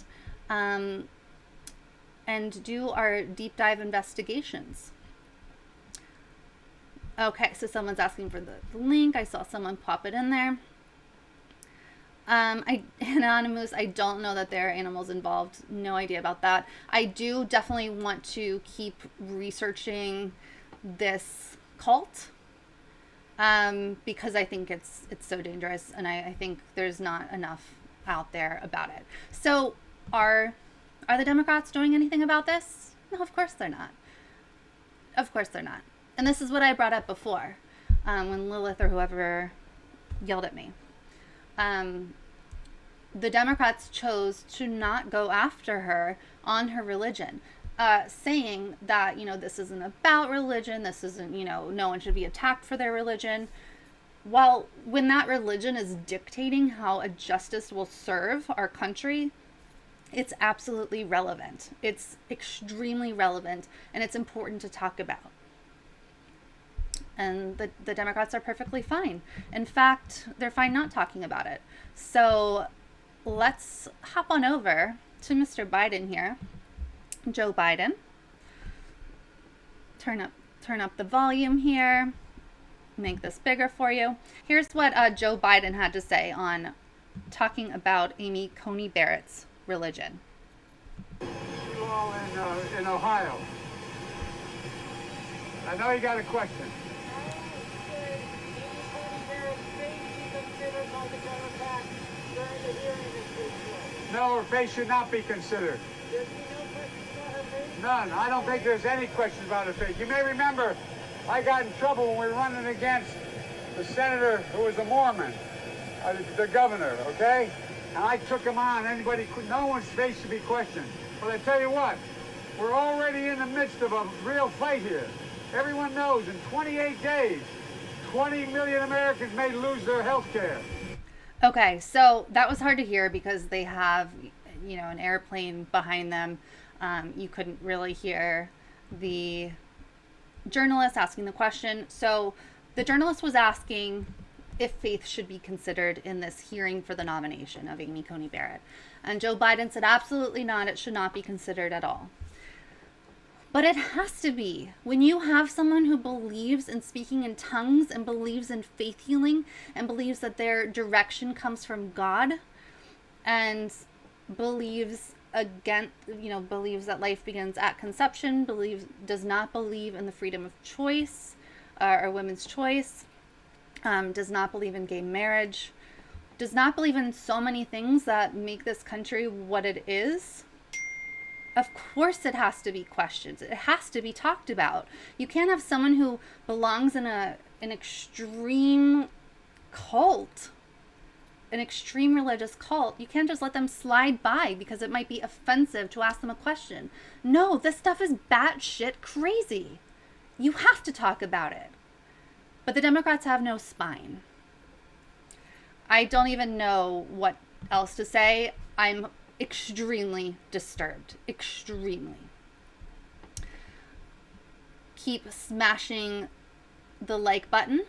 do our deep dive investigations. Okay, so someone's asking for the link. I saw someone pop it in there. Anonymous, I don't know that there are animals involved. No idea about that. I do definitely want to keep researching this cult because I think it's so dangerous, and I think there's not enough out there about it. So are the Democrats doing anything about this? No, of course they're not. Of course they're not. And this is what I brought up before when Lilith or whoever yelled at me. The Democrats chose to not go after her on her religion, saying that, this isn't about religion. This isn't, no one should be attacked for their religion. Well, when that religion is dictating how a justice will serve our country, it's absolutely relevant. It's extremely relevant, and it's important to talk about. And the Democrats are perfectly fine. In fact, they're fine not talking about it. So let's hop on over to Mr. Biden here. Joe Biden. Turn up the volume here. Make this bigger for you. Here's what Joe Biden had to say on talking about Amy Coney Barrett's religion. You all in Ohio. I know you got a question. No, her faith should not be considered. None. I don't think there's any question about her faith. You may remember I got in trouble when we were running against the senator who was a Mormon, the governor, okay? And I took him on. No one's faith should be questioned. But I tell you what, we're already in the midst of a real fight here. Everyone knows in 28 days, 20 million Americans may lose their health care. Okay, so that was hard to hear because they have, an airplane behind them. You couldn't really hear the journalist asking the question. So the journalist was asking if faith should be considered in this hearing for the nomination of Amy Coney Barrett. And Joe Biden said absolutely not. It should not be considered at all. But it has to be. When you have someone who believes in speaking in tongues and believes in faith healing and believes that their direction comes from God and believes that life begins at conception, does not believe in the freedom of choice or women's choice, does not believe in gay marriage, does not believe in so many things that make this country what it is. Of course it has to be questioned. It has to be talked about. You can't have someone who belongs in an extreme cult, an extreme religious cult. You can't just let them slide by because it might be offensive to ask them a question. No, this stuff is batshit crazy. You have to talk about it. But the Democrats have no spine. I don't even know what else to say. I'm extremely disturbed. Extremely. Keep smashing the like button,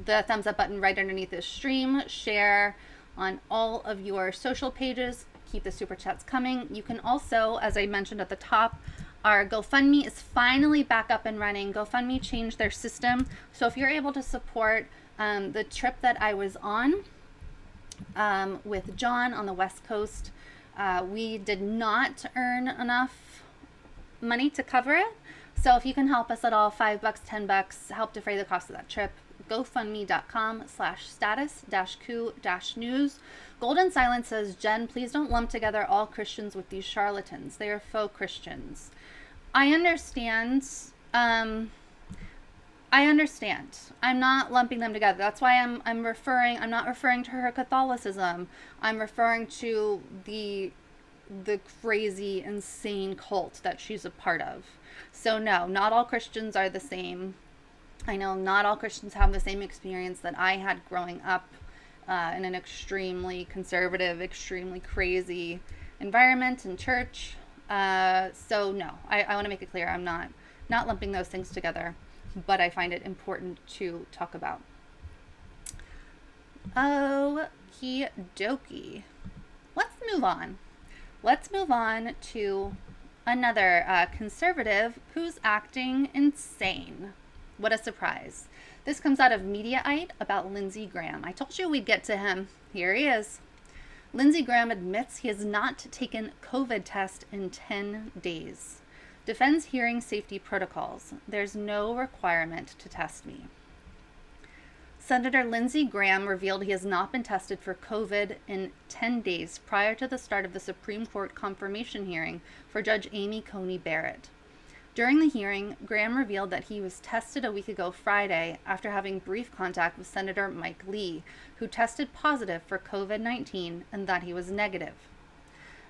the thumbs up button right underneath this stream. Share on all of your social pages. Keep the super chats coming. You can also, as I mentioned at the top, our GoFundMe is finally back up and running. GoFundMe changed their system. So if you're able to support the trip that I was on with John on the West Coast, we did not earn enough money to cover it. So if you can help us at all, $5, $10, help defray the cost of that trip. GoFundMe.com/status-coup-news. Golden Silence says, Jen, please don't lump together all Christians with these charlatans. They are faux Christians. I understand. I'm not lumping them together. That's why I'm not referring to her Catholicism. I'm referring to the crazy, insane cult that she's a part of. So no, not all Christians are the same. I know not all Christians have the same experience that I had growing up in an extremely conservative, extremely crazy environment and church. So no, I want to make it clear I'm not lumping those things together, but I find it important to talk about. Okie dokie. Let's move on. Let's move on to another conservative who's acting insane. What a surprise. This comes out of Mediaite about Lindsey Graham. I told you we'd get to him. Here he is. Lindsey Graham admits he has not taken COVID test in 10 days. Defends hearing safety protocols. There's no requirement to test me. Senator Lindsey Graham revealed he has not been tested for COVID in 10 days prior to the start of the Supreme Court confirmation hearing for Judge Amy Coney Barrett. During the hearing, Graham revealed that he was tested a week ago Friday after having brief contact with Senator Mike Lee, who tested positive for COVID-19 and that he was negative.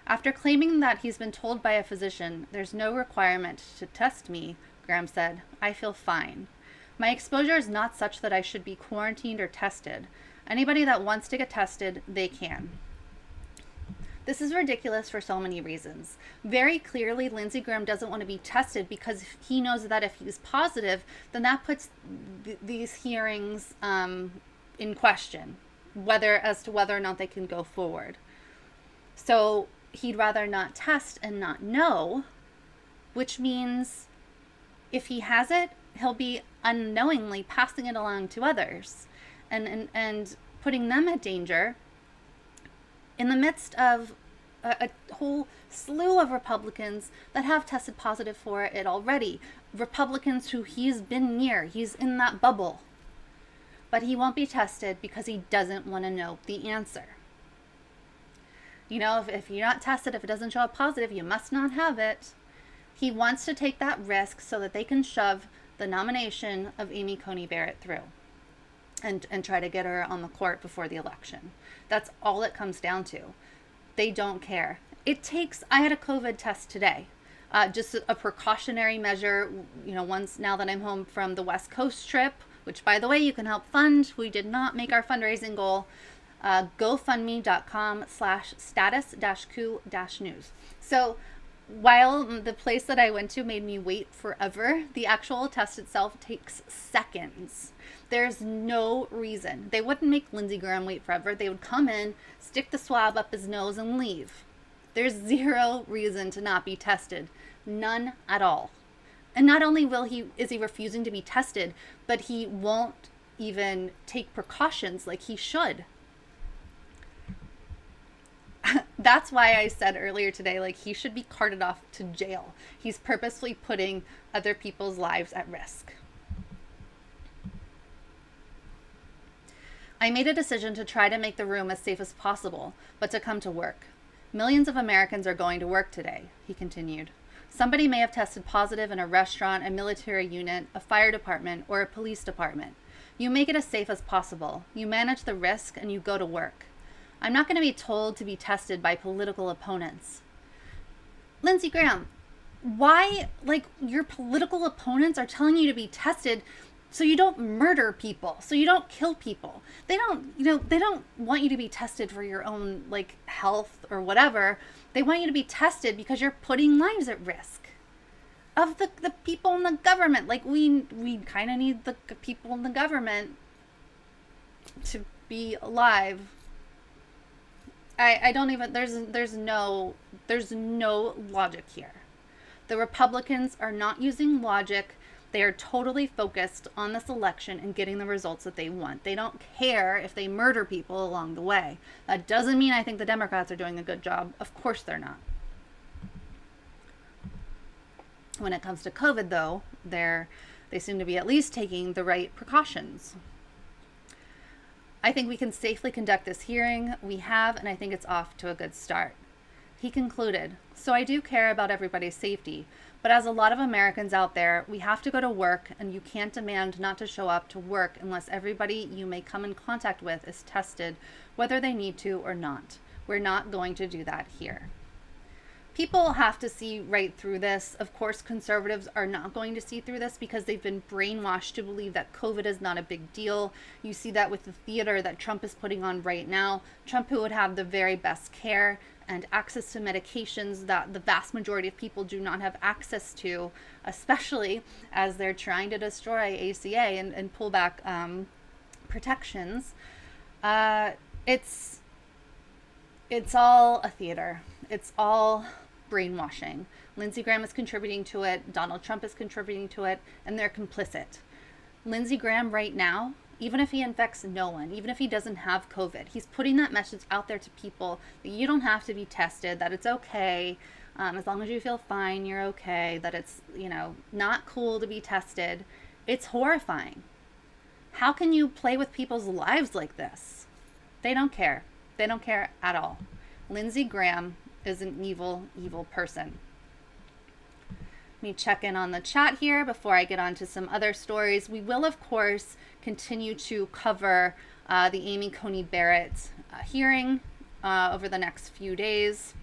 After claiming that he's been told by a physician, there's no requirement to test me, Graham said, I feel fine. My exposure is not such that I should be quarantined or tested. Anybody that wants to get tested, they can. This is ridiculous for so many reasons. Very clearly, Lindsey Graham doesn't want to be tested because he knows that if he's positive, then that puts these hearings in question, as to whether or not they can go forward. So he'd rather not test and not know, which means if he has it, he'll be unknowingly passing it along to others and putting them at danger in the midst of a whole slew of Republicans that have tested positive for it already. Republicans who he's been near, he's in that bubble. But he won't be tested because he doesn't want to know the answer. You know, if you're not tested, if it doesn't show up positive, you must not have it. He wants to take that risk so that they can shove the nomination of Amy Coney Barrett through and try to get her on the court before the election. That's all it comes down to. They don't care. I had a COVID test today, just a precautionary measure, you know, once now that I'm home from the West Coast trip, which by the way, you can help fund. We did not make our fundraising goal. GoFundMe.com/status-coup-news. So while the place that I went to made me wait forever, the actual test itself takes seconds. There's no reason. They wouldn't make Lindsey Graham wait forever. They would come in, stick the swab up his nose, and leave. There's zero reason to not be tested. None at all. And not only is he refusing to be tested, but he won't even take precautions like he should. That's why I said earlier today, like, he should be carted off to jail. He's purposefully putting other people's lives at risk. I made a decision to try to make the room as safe as possible, but to come to work. Millions of Americans are going to work today, he continued. Somebody may have tested positive in a restaurant, a military unit, a fire department, or a police department. You make it as safe as possible. You manage the risk and you go to work. I'm not going to be told to be tested by political opponents. Lindsey Graham, why, like, your political opponents are telling you to be tested so you don't murder people, so you don't kill people. They don't want you to be tested for your own, like, health or whatever. They want you to be tested because you're putting lives at risk of the people in the government. Like, we kind of need the people in the government to be alive. I don't even, there's no logic here. The Republicans are not using logic. They are totally focused on this election and getting the results that they want. They don't care if they murder people along the way. That doesn't mean I think the Democrats are doing a good job. Of course they're not. When it comes to COVID, though, they seem to be at least taking the right precautions. I think we can safely conduct this hearing. We have, and I think it's off to a good start. He concluded, so I do care about everybody's safety, but as a lot of Americans out there, we have to go to work, and you can't demand not to show up to work unless everybody you may come in contact with is tested, whether they need to or not. We're not going to do that here. People have to see right through this. Of course, conservatives are not going to see through this because they've been brainwashed to believe that COVID is not a big deal. You see that with the theater that Trump is putting on right now. Trump, who would have the very best care and access to medications that the vast majority of people do not have access to, especially as they're trying to destroy ACA and pull back protections. It's all a theater. It's all brainwashing. Lindsey Graham is contributing to it. Donald Trump is contributing to it, and they're complicit. Lindsey Graham right now, even if he infects no one, even if he doesn't have COVID, he's putting that message out there to people that you don't have to be tested, that it's okay. As long as you feel fine, you're okay, that it's, not cool to be tested. It's horrifying. How can you play with people's lives like this? They don't care. They don't care at all. Lindsey Graham is an evil, evil person. Let me check in on the chat here before I get on to some other stories. We will, of course, continue to cover the Amy Coney Barrett hearing over the next few days.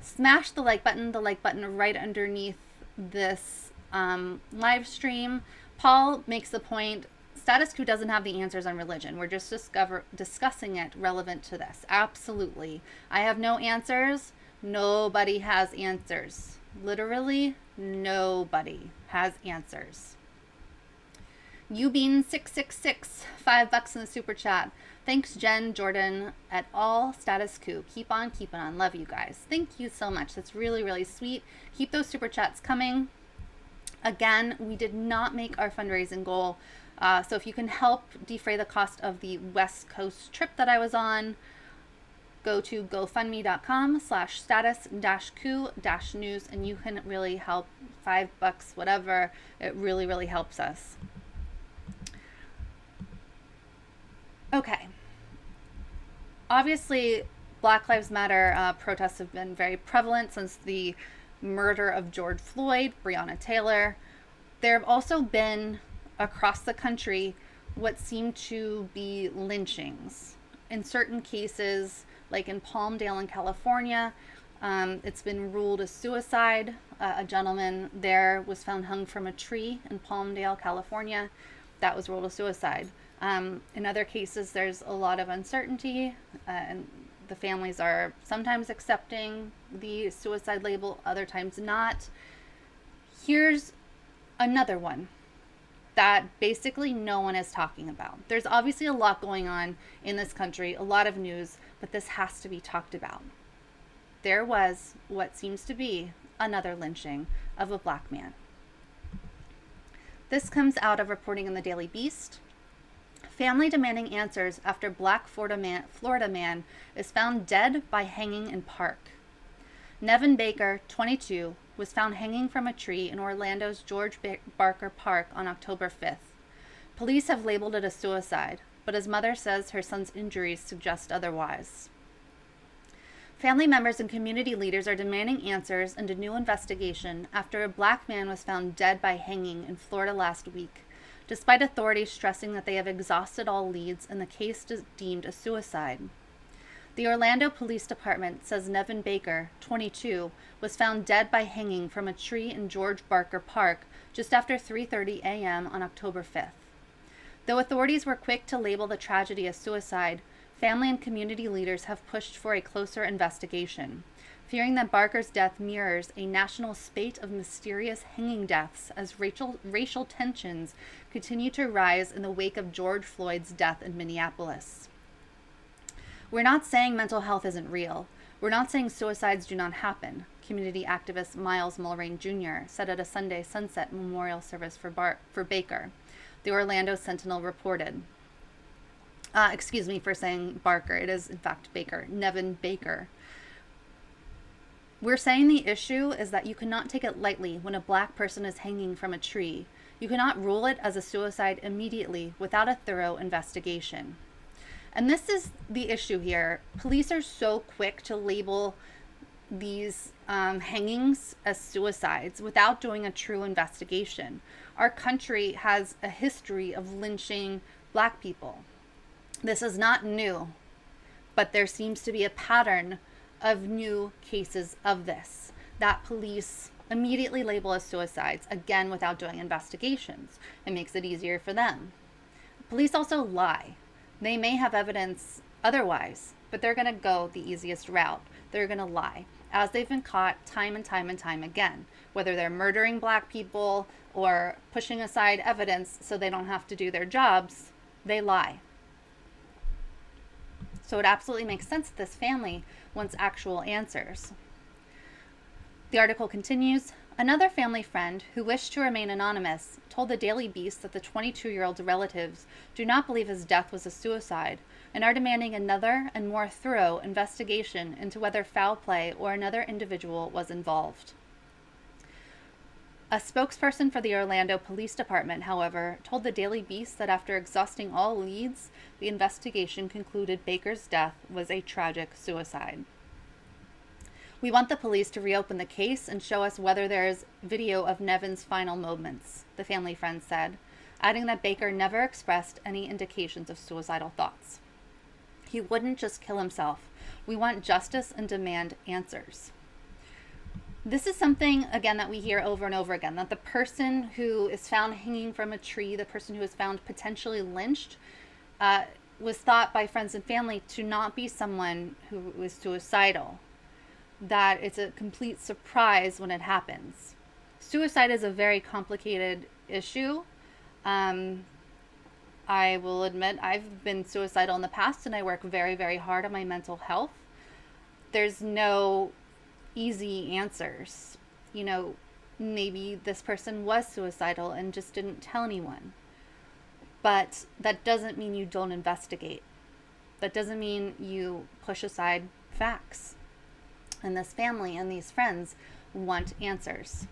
Smash the like button right underneath this live stream. Paul makes the point, Status Coup doesn't have the answers on religion. We're just discussing it relevant to this. Absolutely. I have no answers. Nobody has answers. Literally, nobody has answers. Ubean666, $5 in the super chat. Thanks, Jen, Jordan, et al. Status Coup. Keep on keeping on. Love you guys. Thank you so much. That's really, really sweet. Keep those super chats coming. Again, we did not make our fundraising goal. So if you can help defray the cost of the West Coast trip that I was on, go to gofundme.com/status-coup-news and you can really help. $5, whatever. It really, really helps us. Okay. Obviously, Black Lives Matter protests have been very prevalent since the murder of George Floyd, Breonna Taylor. There have also been, across the country, what seem to be lynchings. In certain cases, like in Palmdale in California, it's been ruled a suicide. A gentleman there was found hung from a tree in Palmdale, California. That was ruled a suicide. In other cases, there's a lot of uncertainty, and the families are sometimes accepting the suicide label, other times not. Here's another one that basically no one is talking about. There's obviously a lot going on in this country, a lot of news, but this has to be talked about. There was what seems to be another lynching of a Black man. This comes out of reporting in the Daily Beast. Family demanding answers after Black Florida man is found dead by hanging in park. Nevin Baker, 22, was found hanging from a tree in Orlando's George Barker Park on October 5th. Police have labeled it a suicide, but his mother says her son's injuries suggest otherwise. Family members and community leaders are demanding answers and a new investigation after a Black man was found dead by hanging in Florida last week, despite authorities stressing that they have exhausted all leads and the case is deemed a suicide. The Orlando Police Department says Nevin Baker, 22, was found dead by hanging from a tree in George Barker Park just after 3:30 a.m. on October 5th. Though authorities were quick to label the tragedy as suicide, family and community leaders have pushed for a closer investigation, fearing that Barker's death mirrors a national spate of mysterious hanging deaths as racial tensions continue to rise in the wake of George Floyd's death in Minneapolis. We're not saying mental health isn't real. We're not saying suicides do not happen, community activist Miles Mulrain Jr. said at a Sunday sunset memorial service for Baker, the Orlando Sentinel reported. Excuse me for saying Barker. It is, in fact, Baker. Nevin Baker. We're saying the issue is that you cannot take it lightly when a Black person is hanging from a tree. You cannot rule it as a suicide immediately without a thorough investigation. And this is the issue here. Police are so quick to label these hangings as suicides without doing a true investigation. Our country has a history of lynching Black people. This is not new, but there seems to be a pattern of new cases of this that police immediately label as suicides, again without doing investigations. It makes it easier for them. Police also lie. They may have evidence otherwise, but they're going to go the easiest route. They're going to lie, as they've been caught time and time and time again, whether they're murdering Black people or pushing aside evidence so they don't have to do their jobs. They lie. So it absolutely makes sense that this family wants actual answers. The article continues. Another family friend who wished to remain anonymous told the Daily Beast that the 22-year-old's relatives do not believe his death was a suicide and are demanding another and more thorough investigation into whether foul play or another individual was involved. A spokesperson for the Orlando Police Department, however, told the Daily Beast that after exhausting all leads, the investigation concluded Baker's death was a tragic suicide. We want the police to reopen the case and show us whether there is video of Nevin's final moments, the family friend said, adding that Baker never expressed any indications of suicidal thoughts. He wouldn't just kill himself. We want justice and demand answers. This is something, again, that we hear over and over again, that the person who is found hanging from a tree, the person who is found potentially lynched, was thought by friends and family to not be someone who was suicidal. That it's a complete surprise when it happens. Suicide is a very complicated issue. I will admit I've been suicidal in the past, and I work very, very hard on my mental health. There's no easy answers. You know, maybe this person was suicidal and just didn't tell anyone. But that doesn't mean you don't investigate. That doesn't mean you push aside facts. And this family and these friends want answers.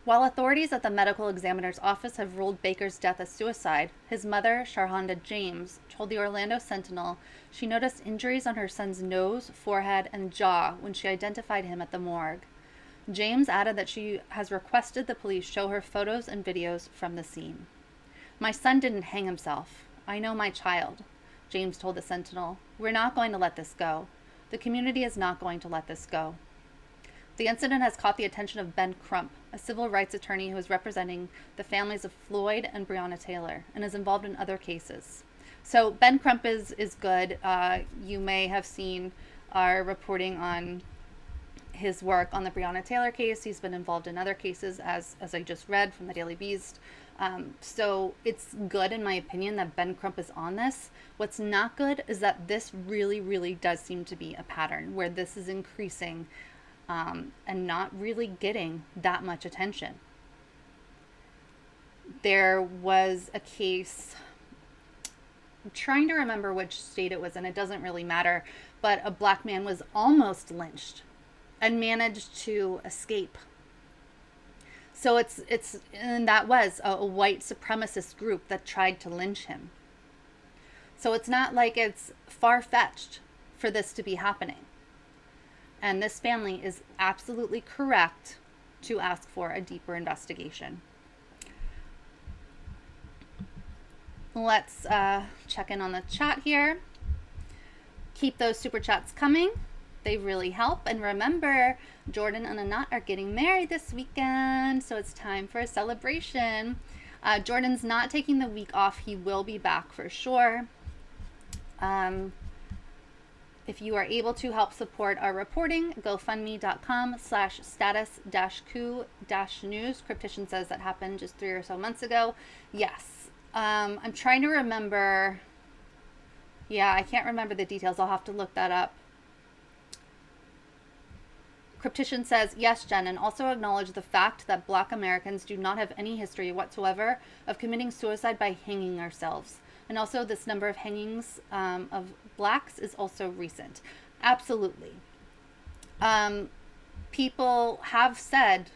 While authorities at the medical examiner's office have ruled Baker's death as suicide, his mother, Sharhonda James, told the Orlando Sentinel she noticed injuries on her son's nose, forehead, and jaw when she identified him at the morgue. James added that she has requested the police show her photos and videos from the scene. "My son didn't hang himself. I know my child," James told the Sentinel. "We're not going to let this go. The community is not going to let this go." The incident has caught the attention of Ben Crump, a civil rights attorney who is representing the families of Floyd and Breonna Taylor and is involved in other cases. So Ben Crump is good. You may have seen our reporting on his work on the Breonna Taylor case. He's been involved in other cases, as I just read from the Daily Beast. So it's good, in my opinion, that Ben Crump is on this. What's not good is that this really, really does seem to be a pattern where this is increasing and not really getting that much attention. There was a case, I'm trying to remember which state it was in, it doesn't really matter, but a black man was almost lynched and managed to escape. So and that was a white supremacist group that tried to lynch him. So it's not like it's far-fetched for this to be happening. And this family is absolutely correct to ask for a deeper investigation. Let's check in on the chat here. Keep those super chats coming. They really help. And remember, Jordan and Anat are getting married this weekend, so it's time for a celebration. Jordan's not taking the week off. He will be back for sure. If you are able to help support our reporting, GoFundMe.com/status-coup-news. Cryptician says that happened just 3 or so months ago. Yes. I'm trying to remember. Yeah, I can't remember the details. I'll have to look that up. Cryptician says, yes, Jen, and also acknowledge the fact that Black Americans do not have any history whatsoever of committing suicide by hanging ourselves. And also this number of hangings of Blacks is also recent. Absolutely. People have said,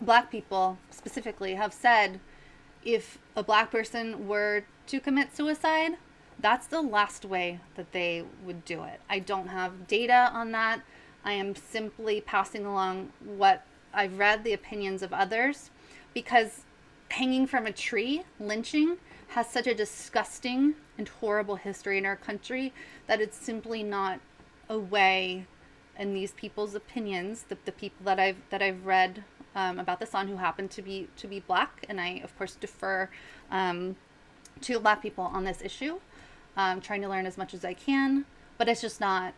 Black people specifically have said, if a Black person were to commit suicide, that's the last way that they would do it. I don't have data on that. I am simply passing along what I've read, the opinions of others, because hanging from a tree, lynching, has such a disgusting and horrible history in our country that it's simply not a way, in these people's opinions, the people that I've read about this on, who happen to be Black, and I of course defer to Black people on this issue, trying to learn as much as I can, but it's just not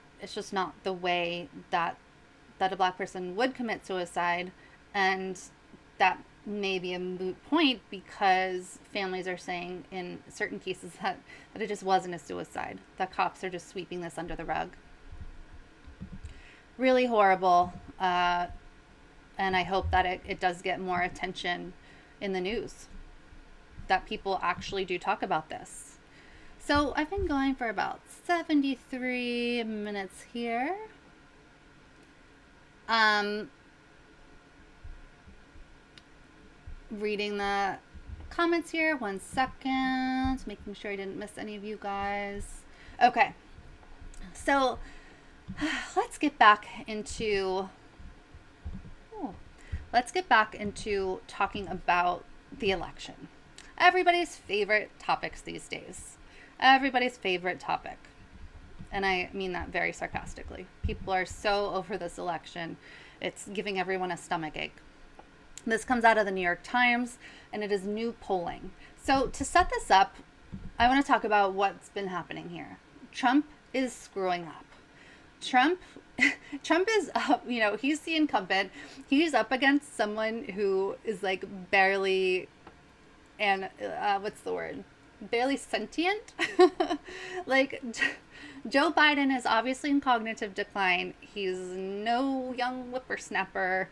the way that a Black person would commit suicide, and that may be a moot point because families are saying in certain cases that it just wasn't a suicide, that cops are just sweeping this under the rug. Really horrible, and I hope that it does get more attention in the news, that people actually do talk about this. So I've been going for about 73 minutes here. Reading the comments here, 1 second, making sure I didn't miss any of you guys. Okay, so let's get back into talking about the election. Everybody's favorite topics these days. Everybody's favorite topic. And I mean that very sarcastically. People are so over this election. It's giving everyone a stomachache. This comes out of the New York Times, and it is new polling. So to set this up, I want to talk about what's been happening here. Trump is screwing up. Trump is up, he's the incumbent. He's up against someone who is like barely and what's the word? Barely sentient. Like, Joe Biden is obviously in cognitive decline. He's no young whippersnapper.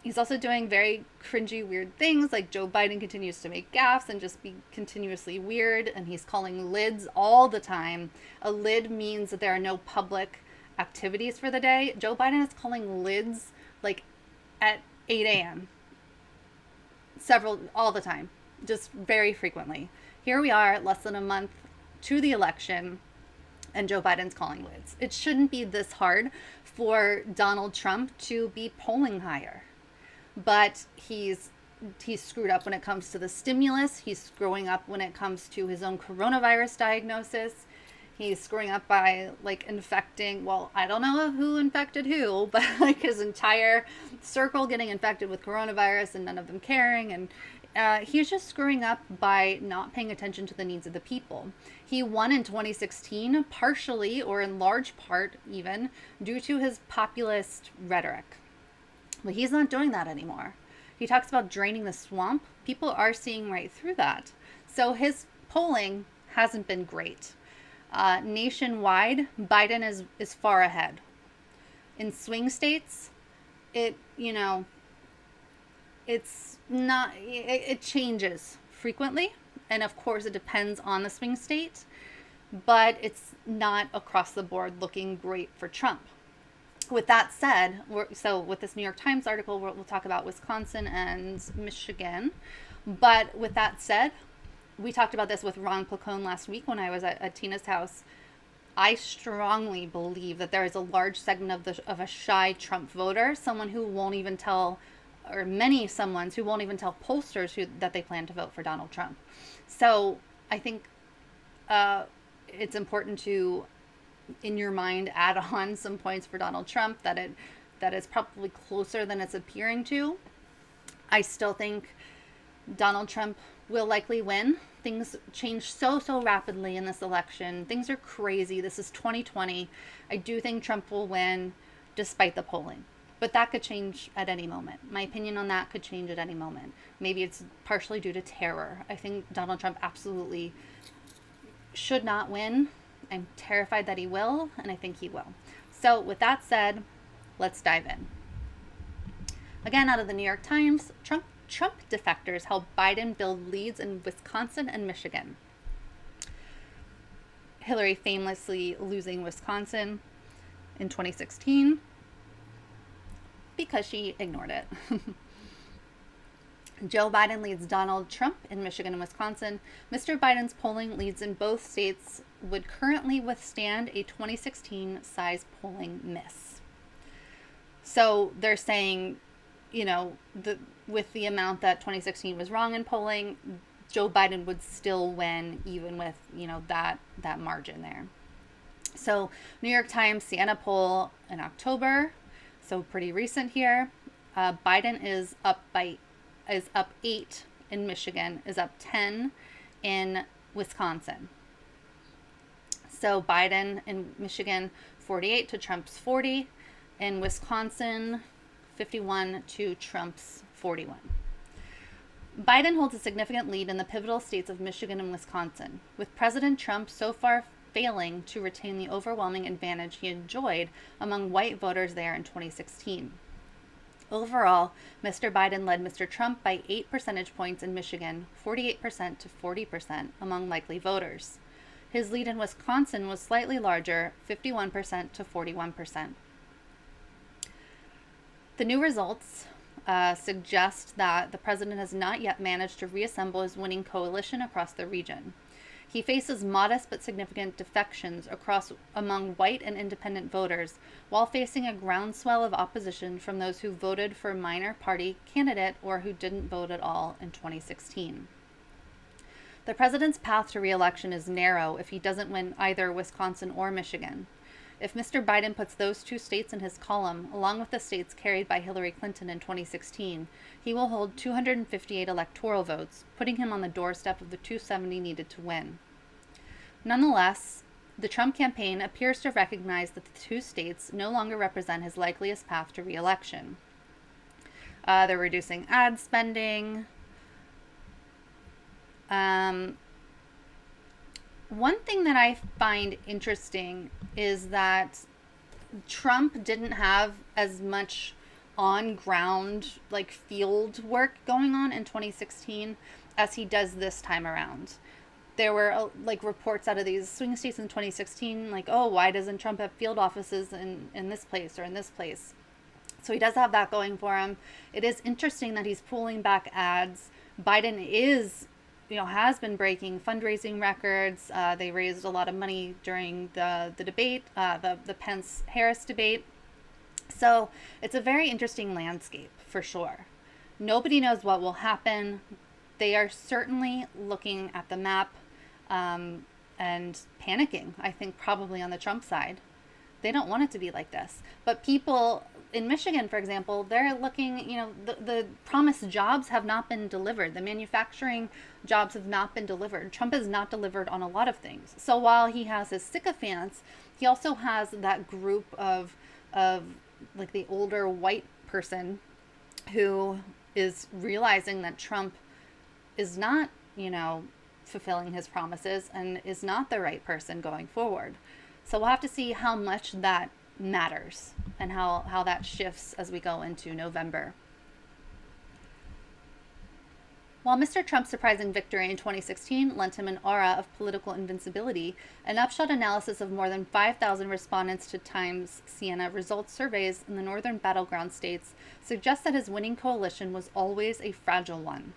He's also doing very cringy, weird things. Like, Joe Biden continues to make gaffes and just be continuously weird. And he's calling lids all the time. A lid means that there are no public activities for the day. Joe Biden is calling lids like at 8 a.m. all the time, just very frequently. Here we are, less than a month to the election, and Joe Biden's calling lids. It shouldn't be this hard for Donald Trump to be polling higher, but he's screwed up when it comes to the stimulus. He's screwing up when it comes to his own coronavirus diagnosis. He's screwing up by, like, infecting, well, I don't know who infected who, but, like, his entire circle getting infected with coronavirus and none of them caring. And he's just screwing up by not paying attention to the needs of the people. He won in 2016, partially, or in large part even, due to his populist rhetoric. But he's not doing that anymore. He talks about draining the swamp. People are seeing right through that. So his polling hasn't been great. Nationwide, Biden is far ahead. In swing states, it's not, it changes frequently. And of course it depends on the swing state, but it's not across the board looking great for Trump. With that said, so with this New York Times article, we'll talk about Wisconsin and Michigan. But with that said, we talked about this with Ron Placone last week when I was at Tina's house. I strongly believe that there is a large segment of a shy Trump voter, someone who won't even tell, or many someones who won't even tell pollsters that they plan to vote for Donald Trump. So I think it's important to, in your mind, add on some points for Donald Trump that is probably closer than it's appearing to. I still think Donald Trump will likely win. Things change so rapidly in this election. Things are crazy. This is 2020. I do think Trump will win despite the polling. But that could change at any moment. My opinion on that could change at any moment. Maybe it's partially due to terror. I think Donald Trump absolutely should not win. I'm terrified that he will, and I think he will. So with that said, let's dive in. Again, out of the New York Times, Trump defectors help Biden build leads in Wisconsin and Michigan. Hillary famously losing Wisconsin in 2016 because she ignored it. Joe Biden leads Donald Trump in Michigan and Wisconsin. Mr. Biden's polling leads in both states would currently withstand a 2016 size polling miss. So they're saying, with the amount that 2016 was wrong in polling, Joe Biden would still win even with, that margin there. So New York Times Siena poll in October, so pretty recent here. Biden is up 8 in Michigan, is up 10 in Wisconsin. So Biden in Michigan 48 to Trump's 40, in Wisconsin 51 to Trump's 41. Biden holds a significant lead in the pivotal states of Michigan and Wisconsin, with President Trump so far failing to retain the overwhelming advantage he enjoyed among white voters there in 2016. Overall, Mr. Biden led Mr. Trump by 8 percentage points in Michigan, 48% to 40% among likely voters. His lead in Wisconsin was slightly larger, 51% to 41%. The new results suggest that the president has not yet managed to reassemble his winning coalition across the region. He faces modest but significant defections among white and independent voters, while facing a groundswell of opposition from those who voted for a minor party candidate or who didn't vote at all in 2016. The president's path to re-election is narrow if he doesn't win either Wisconsin or Michigan. If Mr. Biden puts those two states in his column, along with the states carried by Hillary Clinton in 2016, he will hold 258 electoral votes, putting him on the doorstep of the 270 needed to win. Nonetheless, the Trump campaign appears to recognize that the two states no longer represent his likeliest path to re-election. They're reducing ad spending, One thing that I find interesting is that Trump didn't have as much on-ground, like, field work going on in 2016 as he does this time around. There were, like, reports out of these swing states in 2016, like, oh, why doesn't Trump have field offices in this place or in this place? So he does have that going for him. It is interesting that he's pulling back ads. Biden is, has been breaking fundraising records. They raised a lot of money during the debate, the Pence-Harris debate. So it's a very interesting landscape for sure. Nobody knows what will happen. They are certainly looking at the map and panicking, I think, probably on the Trump side. They don't want it to be like this. But people in Michigan, for example, they're looking, the promised jobs have not been delivered. The manufacturing jobs have not been delivered. Trump has not delivered on a lot of things. So while he has his sycophants, he also has that group of like the older white person who is realizing that Trump is not, fulfilling his promises and is not the right person going forward. So we'll have to see how much that matters and how that shifts as we go into November. While Mr. Trump's surprising victory in 2016 lent him an aura of political invincibility, an upshot analysis of more than 5,000 respondents to Times Siena results surveys in the northern battleground states suggests that his winning coalition was always a fragile one.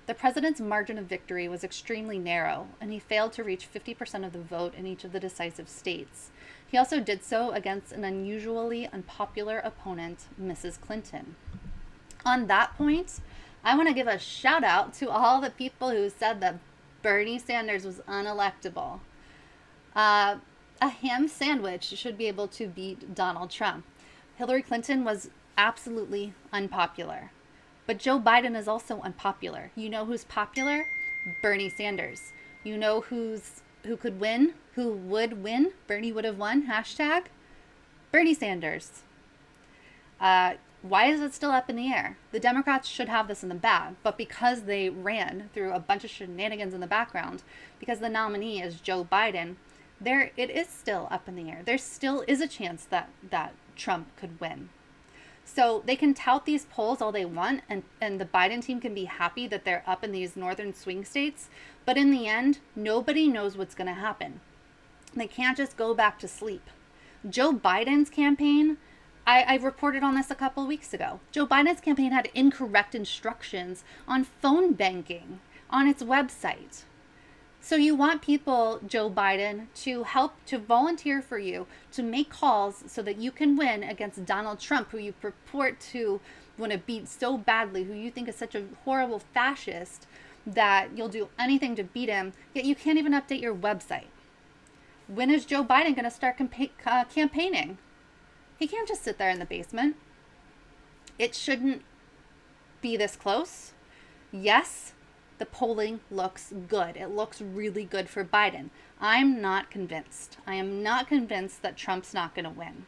The president's margin of victory was extremely narrow, and he failed to reach 50% of the vote in each of the decisive states. He also did so against an unusually unpopular opponent, Mrs. Clinton. On that point, I want to give a shout out to all the people who said that Bernie Sanders was unelectable. A ham sandwich should be able to beat Donald Trump. Hillary Clinton was absolutely unpopular. But Joe Biden is also unpopular. You know who's popular? Bernie Sanders. You know who could win? Who would win? Bernie would have won. Hashtag Bernie Sanders. Why is it still up in the air? The Democrats should have this in the bag, but because they ran through a bunch of shenanigans in the background, because the nominee is Joe Biden, it is still up in the air. There still is a chance that Trump could win. So they can tout these polls all they want, and the Biden team can be happy that they're up in these northern swing states, but in the end, nobody knows what's going to happen. They can't just go back to sleep. Joe Biden's campaign, I reported on this a couple of weeks ago. Joe Biden's campaign had incorrect instructions on phone banking on its website. So you want people, Joe Biden, to help, to volunteer for you, to make calls so that you can win against Donald Trump, who you purport to want to beat so badly, who you think is such a horrible fascist that you'll do anything to beat him, yet you can't even update your website. When is Joe Biden going to start campaigning? He can't just sit there in the basement. It shouldn't be this close. Yes, the polling looks good. It looks really good for Biden. I'm not convinced. I am not convinced that Trump's not going to win.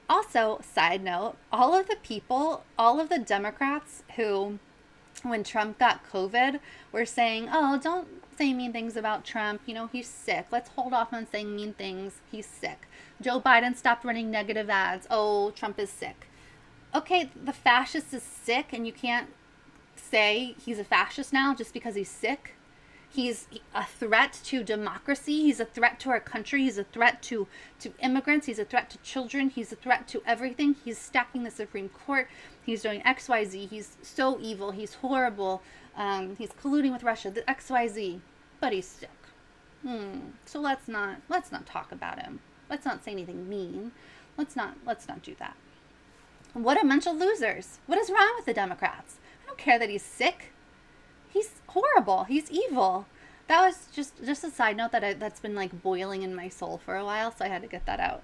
Also, side note, all of the Democrats who, when Trump got COVID, were saying, oh, don't say mean things about Trump. He's sick. Let's hold off on saying mean things. He's sick. Joe Biden stopped running negative ads. Oh, Trump is sick. Okay, the fascist is sick, and you can't say he's a fascist now just because he's sick. He's a threat to democracy. He's a threat to our country. He's a threat to immigrants. He's a threat to children. He's a threat to everything. He's stacking the Supreme Court. He's doing XYZ. He's so evil. He's horrible. He's colluding with Russia. The XYZ. But he's sick. So let's not talk about him. Let's not say anything mean. Let's not do that. What a bunch of losers. What is wrong with the Democrats? I don't care that he's sick. He's horrible. He's evil. That was just a side note that's been like boiling in my soul for a while, so I had to get that out.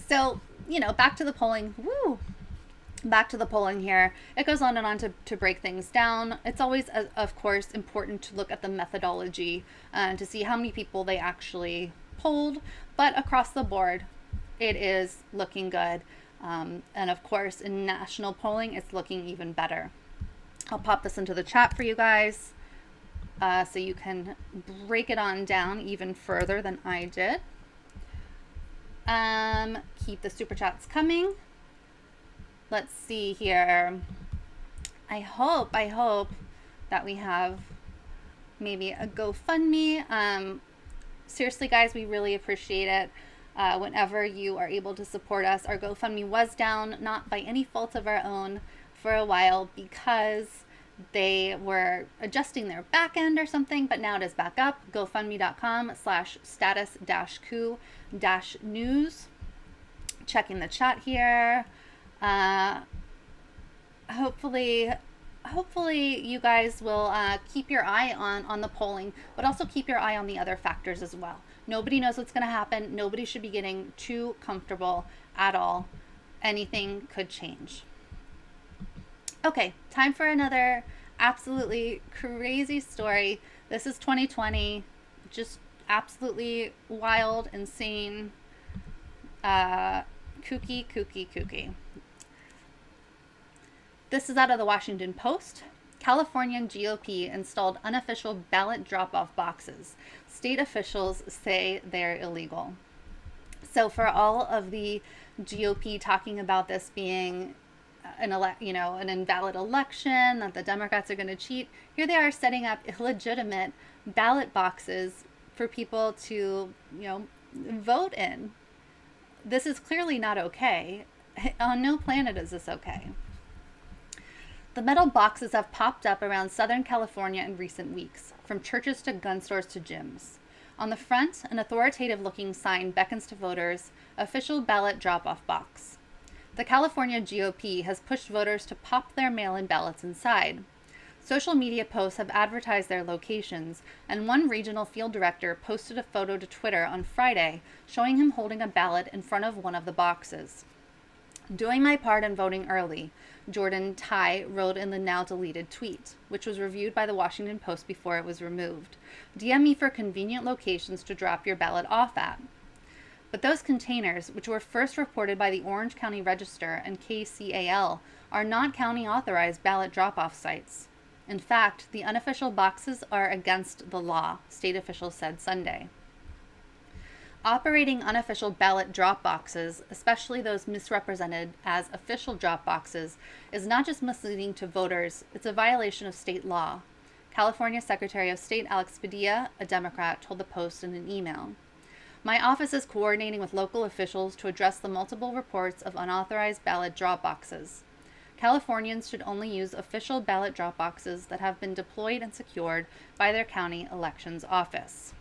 So, back to the polling. Woo! Back to the polling here. It goes on and on to break things down. It's always, of course, important to look at the methodology to see how many people they actually polled. But across the board, it is looking good. And of course, in national polling, it's looking even better. I'll pop this into the chat for you guys so you can break it on down even further than I did. Keep the super chats coming. Let's see here. I hope that we have maybe a GoFundMe. Seriously, guys, we really appreciate it. Whenever you are able to support us. Our GoFundMe was down, not by any fault of our own, for a while because they were adjusting their back end or something, but now it is back up. GoFundMe.com/status-coup-news. Checking the chat here. Hopefully you guys will keep your eye on the polling, but also keep your eye on the other factors as well. Nobody knows what's going to happen. Nobody should be getting too comfortable at all. Anything could change. Okay, time for another absolutely crazy story. This is 2020. Just absolutely wild, insane, kooky. This is out of the Washington Post. California GOP installed unofficial ballot drop-off boxes. State officials say they're illegal. So for all of the GOP talking about this being an invalid election, that the Democrats are going to cheat, here they are setting up illegitimate ballot boxes for people to, vote in. This is clearly not okay. On no planet is this okay. The metal boxes have popped up around Southern California in recent weeks, from churches to gun stores to gyms. On the front, an authoritative-looking sign beckons to voters, official ballot drop-off box. The California GOP has pushed voters to pop their mail-in ballots inside. Social media posts have advertised their locations, and one regional field director posted a photo to Twitter on Friday showing him holding a ballot in front of one of the boxes. "Doing my part in voting early," Jordan Tai wrote in the now-deleted tweet, which was reviewed by the Washington Post before it was removed. "DM me for convenient locations to drop your ballot off at." But those containers, which were first reported by the Orange County Register and KCAL, are not county-authorized ballot drop-off sites. In fact, the unofficial boxes are against the law, state officials said Sunday. Operating unofficial ballot drop boxes, especially those misrepresented as official drop boxes, is not just misleading to voters, it's a violation of state law. California Secretary of State Alex Padilla, a Democrat, told the Post in an email. "My office is coordinating with local officials to address the multiple reports of unauthorized ballot drop boxes. Californians should only use official ballot drop boxes that have been deployed and secured by their county elections office."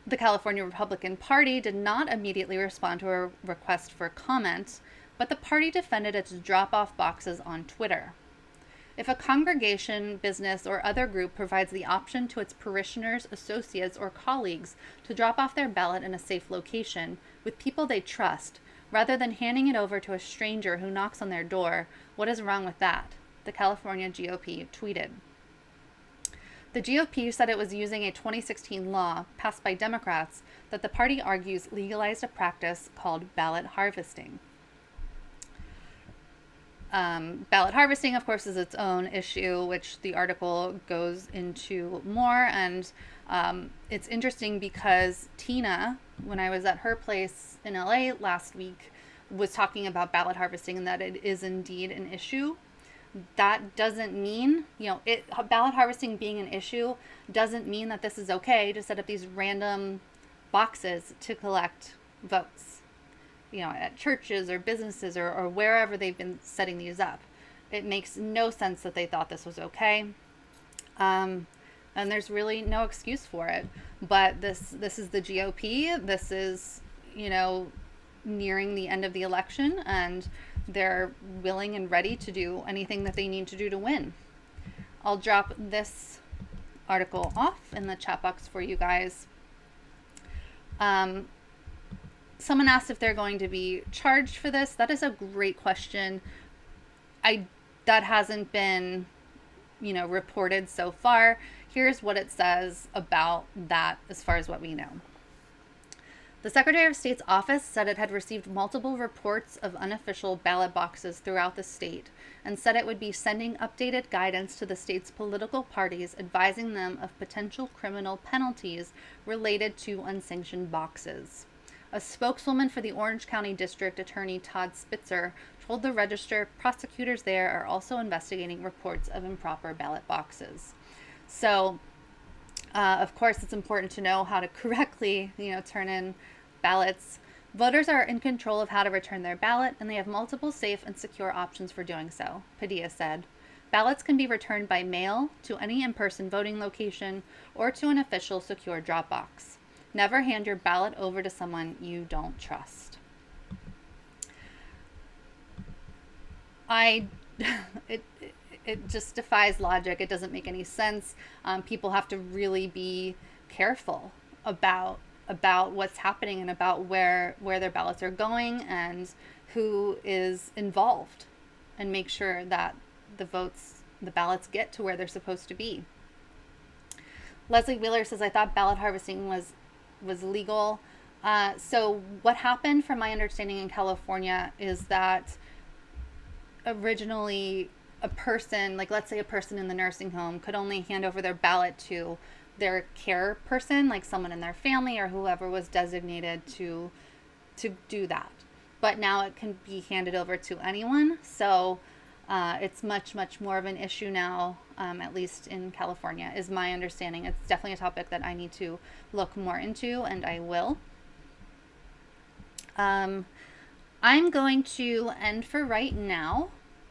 The California Republican Party did not immediately respond to a request for comment, but the party defended its drop-off boxes on Twitter. If a congregation, business, or other group provides the option to its parishioners, associates, or colleagues to drop off their ballot in a safe location with people they trust, rather than handing it over to a stranger who knocks on their door, what is wrong with that? The California GOP tweeted. The GOP said it was using a 2016 law passed by Democrats that the party argues legalized a practice called ballot harvesting. Ballot harvesting, of course, is its own issue, which the article goes into more. And it's interesting because Tina, when I was at her place in LA last week, was talking about ballot harvesting and that it is indeed an issue. That doesn't mean, ballot harvesting being an issue doesn't mean that this is okay to set up these random boxes to collect votes, at churches or businesses or wherever they've been setting these up. It makes no sense that they thought this was okay. And there's really no excuse for it. But this is the GOP. This is, nearing the end of the election, and they're willing and ready to do anything that they need to do to win. I'll drop this article off in the chat box for you guys. Someone asked if they're going to be charged for this. That is a great question. That hasn't been, reported so far. Here's what it says about that as far as what we know. The Secretary of State's office said it had received multiple reports of unofficial ballot boxes throughout the state and said it would be sending updated guidance to the state's political parties advising them of potential criminal penalties related to unsanctioned boxes. A spokeswoman for the Orange County District Attorney Todd Spitzer told the Register prosecutors there are also investigating reports of improper ballot boxes. So, of course, it's important to know how to correctly, turn in ballots. Voters are in control of how to return their ballot, and they have multiple safe and secure options for doing so, Padilla said. Ballots can be returned by mail to any in-person voting location or to an official secure drop box. Never hand your ballot over to someone you don't trust. It just defies logic. It doesn't make any sense. People have to really be careful about what's happening and about where their ballots are going and who is involved, and make sure that the ballots get to where they're supposed to be. Leslie Wheeler says, I thought ballot harvesting was legal. So what happened, from my understanding in California, is that originally a person, like let's say a person in the nursing home, could only hand over their ballot to their care person, like someone in their family or whoever was designated to do that. But now it can be handed over to anyone. So it's much, much more of an issue now, at least in California, is my understanding. It's definitely a topic that I need to look more into, and I will. I'm going to end for right now.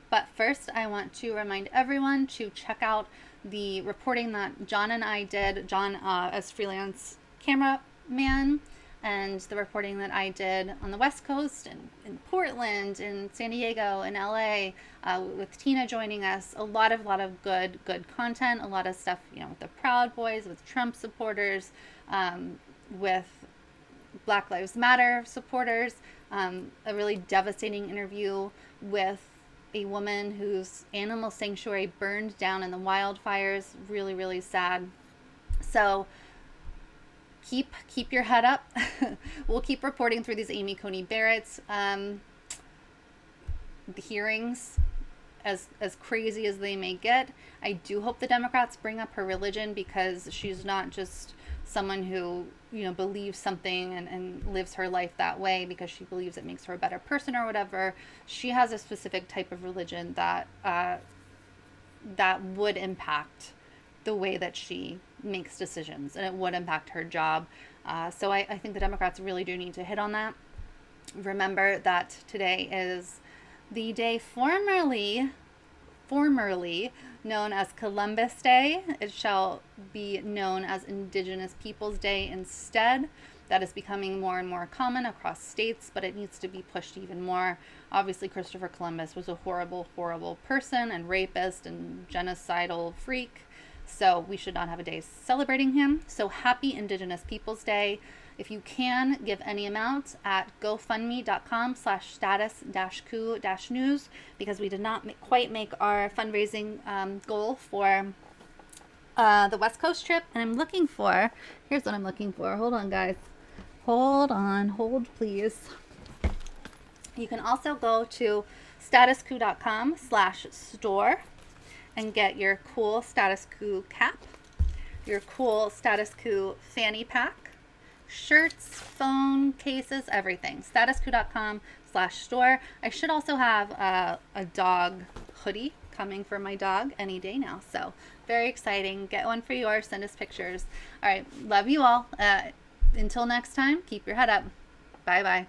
But first, I want to remind everyone to check out the reporting that John and I did, John as freelance cameraman, and the reporting that I did on the West Coast and in Portland, in San Diego, in LA, with Tina joining us. A lot of good content, a lot of stuff, with the Proud Boys, with Trump supporters, with Black Lives Matter supporters, a really devastating interview with a woman whose animal sanctuary burned down in the wildfires. Really, really sad. So keep your head up. We'll keep reporting through these Amy Coney Barrett's the hearings, as crazy as they may get. I do hope the Democrats bring up her religion, because she's not just someone who believes something and lives her life that way because she believes it makes her a better person or whatever. She has a specific type of religion that would impact the way that she makes decisions, and it would impact her job. So I think the Democrats really do need to hit on that. Remember that today is the day formerly known as Columbus Day. It shall be known as Indigenous Peoples Day instead. That is becoming more and more common across states, but it needs to be pushed even more. Obviously, Christopher Columbus was a horrible, horrible person and rapist and genocidal freak, so we should not have a day celebrating him. So happy Indigenous Peoples Day. If you can, give any amount at gofundme.com/status-coup-news, because we did not quite make our fundraising goal for the West Coast trip. And I'm looking for, here's what I'm looking for. Hold on, guys. Hold please. You can also go to statuscoup.com/store and get your cool Status Coup cap, your cool Status Coup fanny pack, shirts, phone cases, everything. statuscoup.com/store. I should also have a dog hoodie coming for my dog any day now. So very exciting. Get one for yours. Send us pictures. All right. Love you all. Until next time, keep your head up. Bye-bye.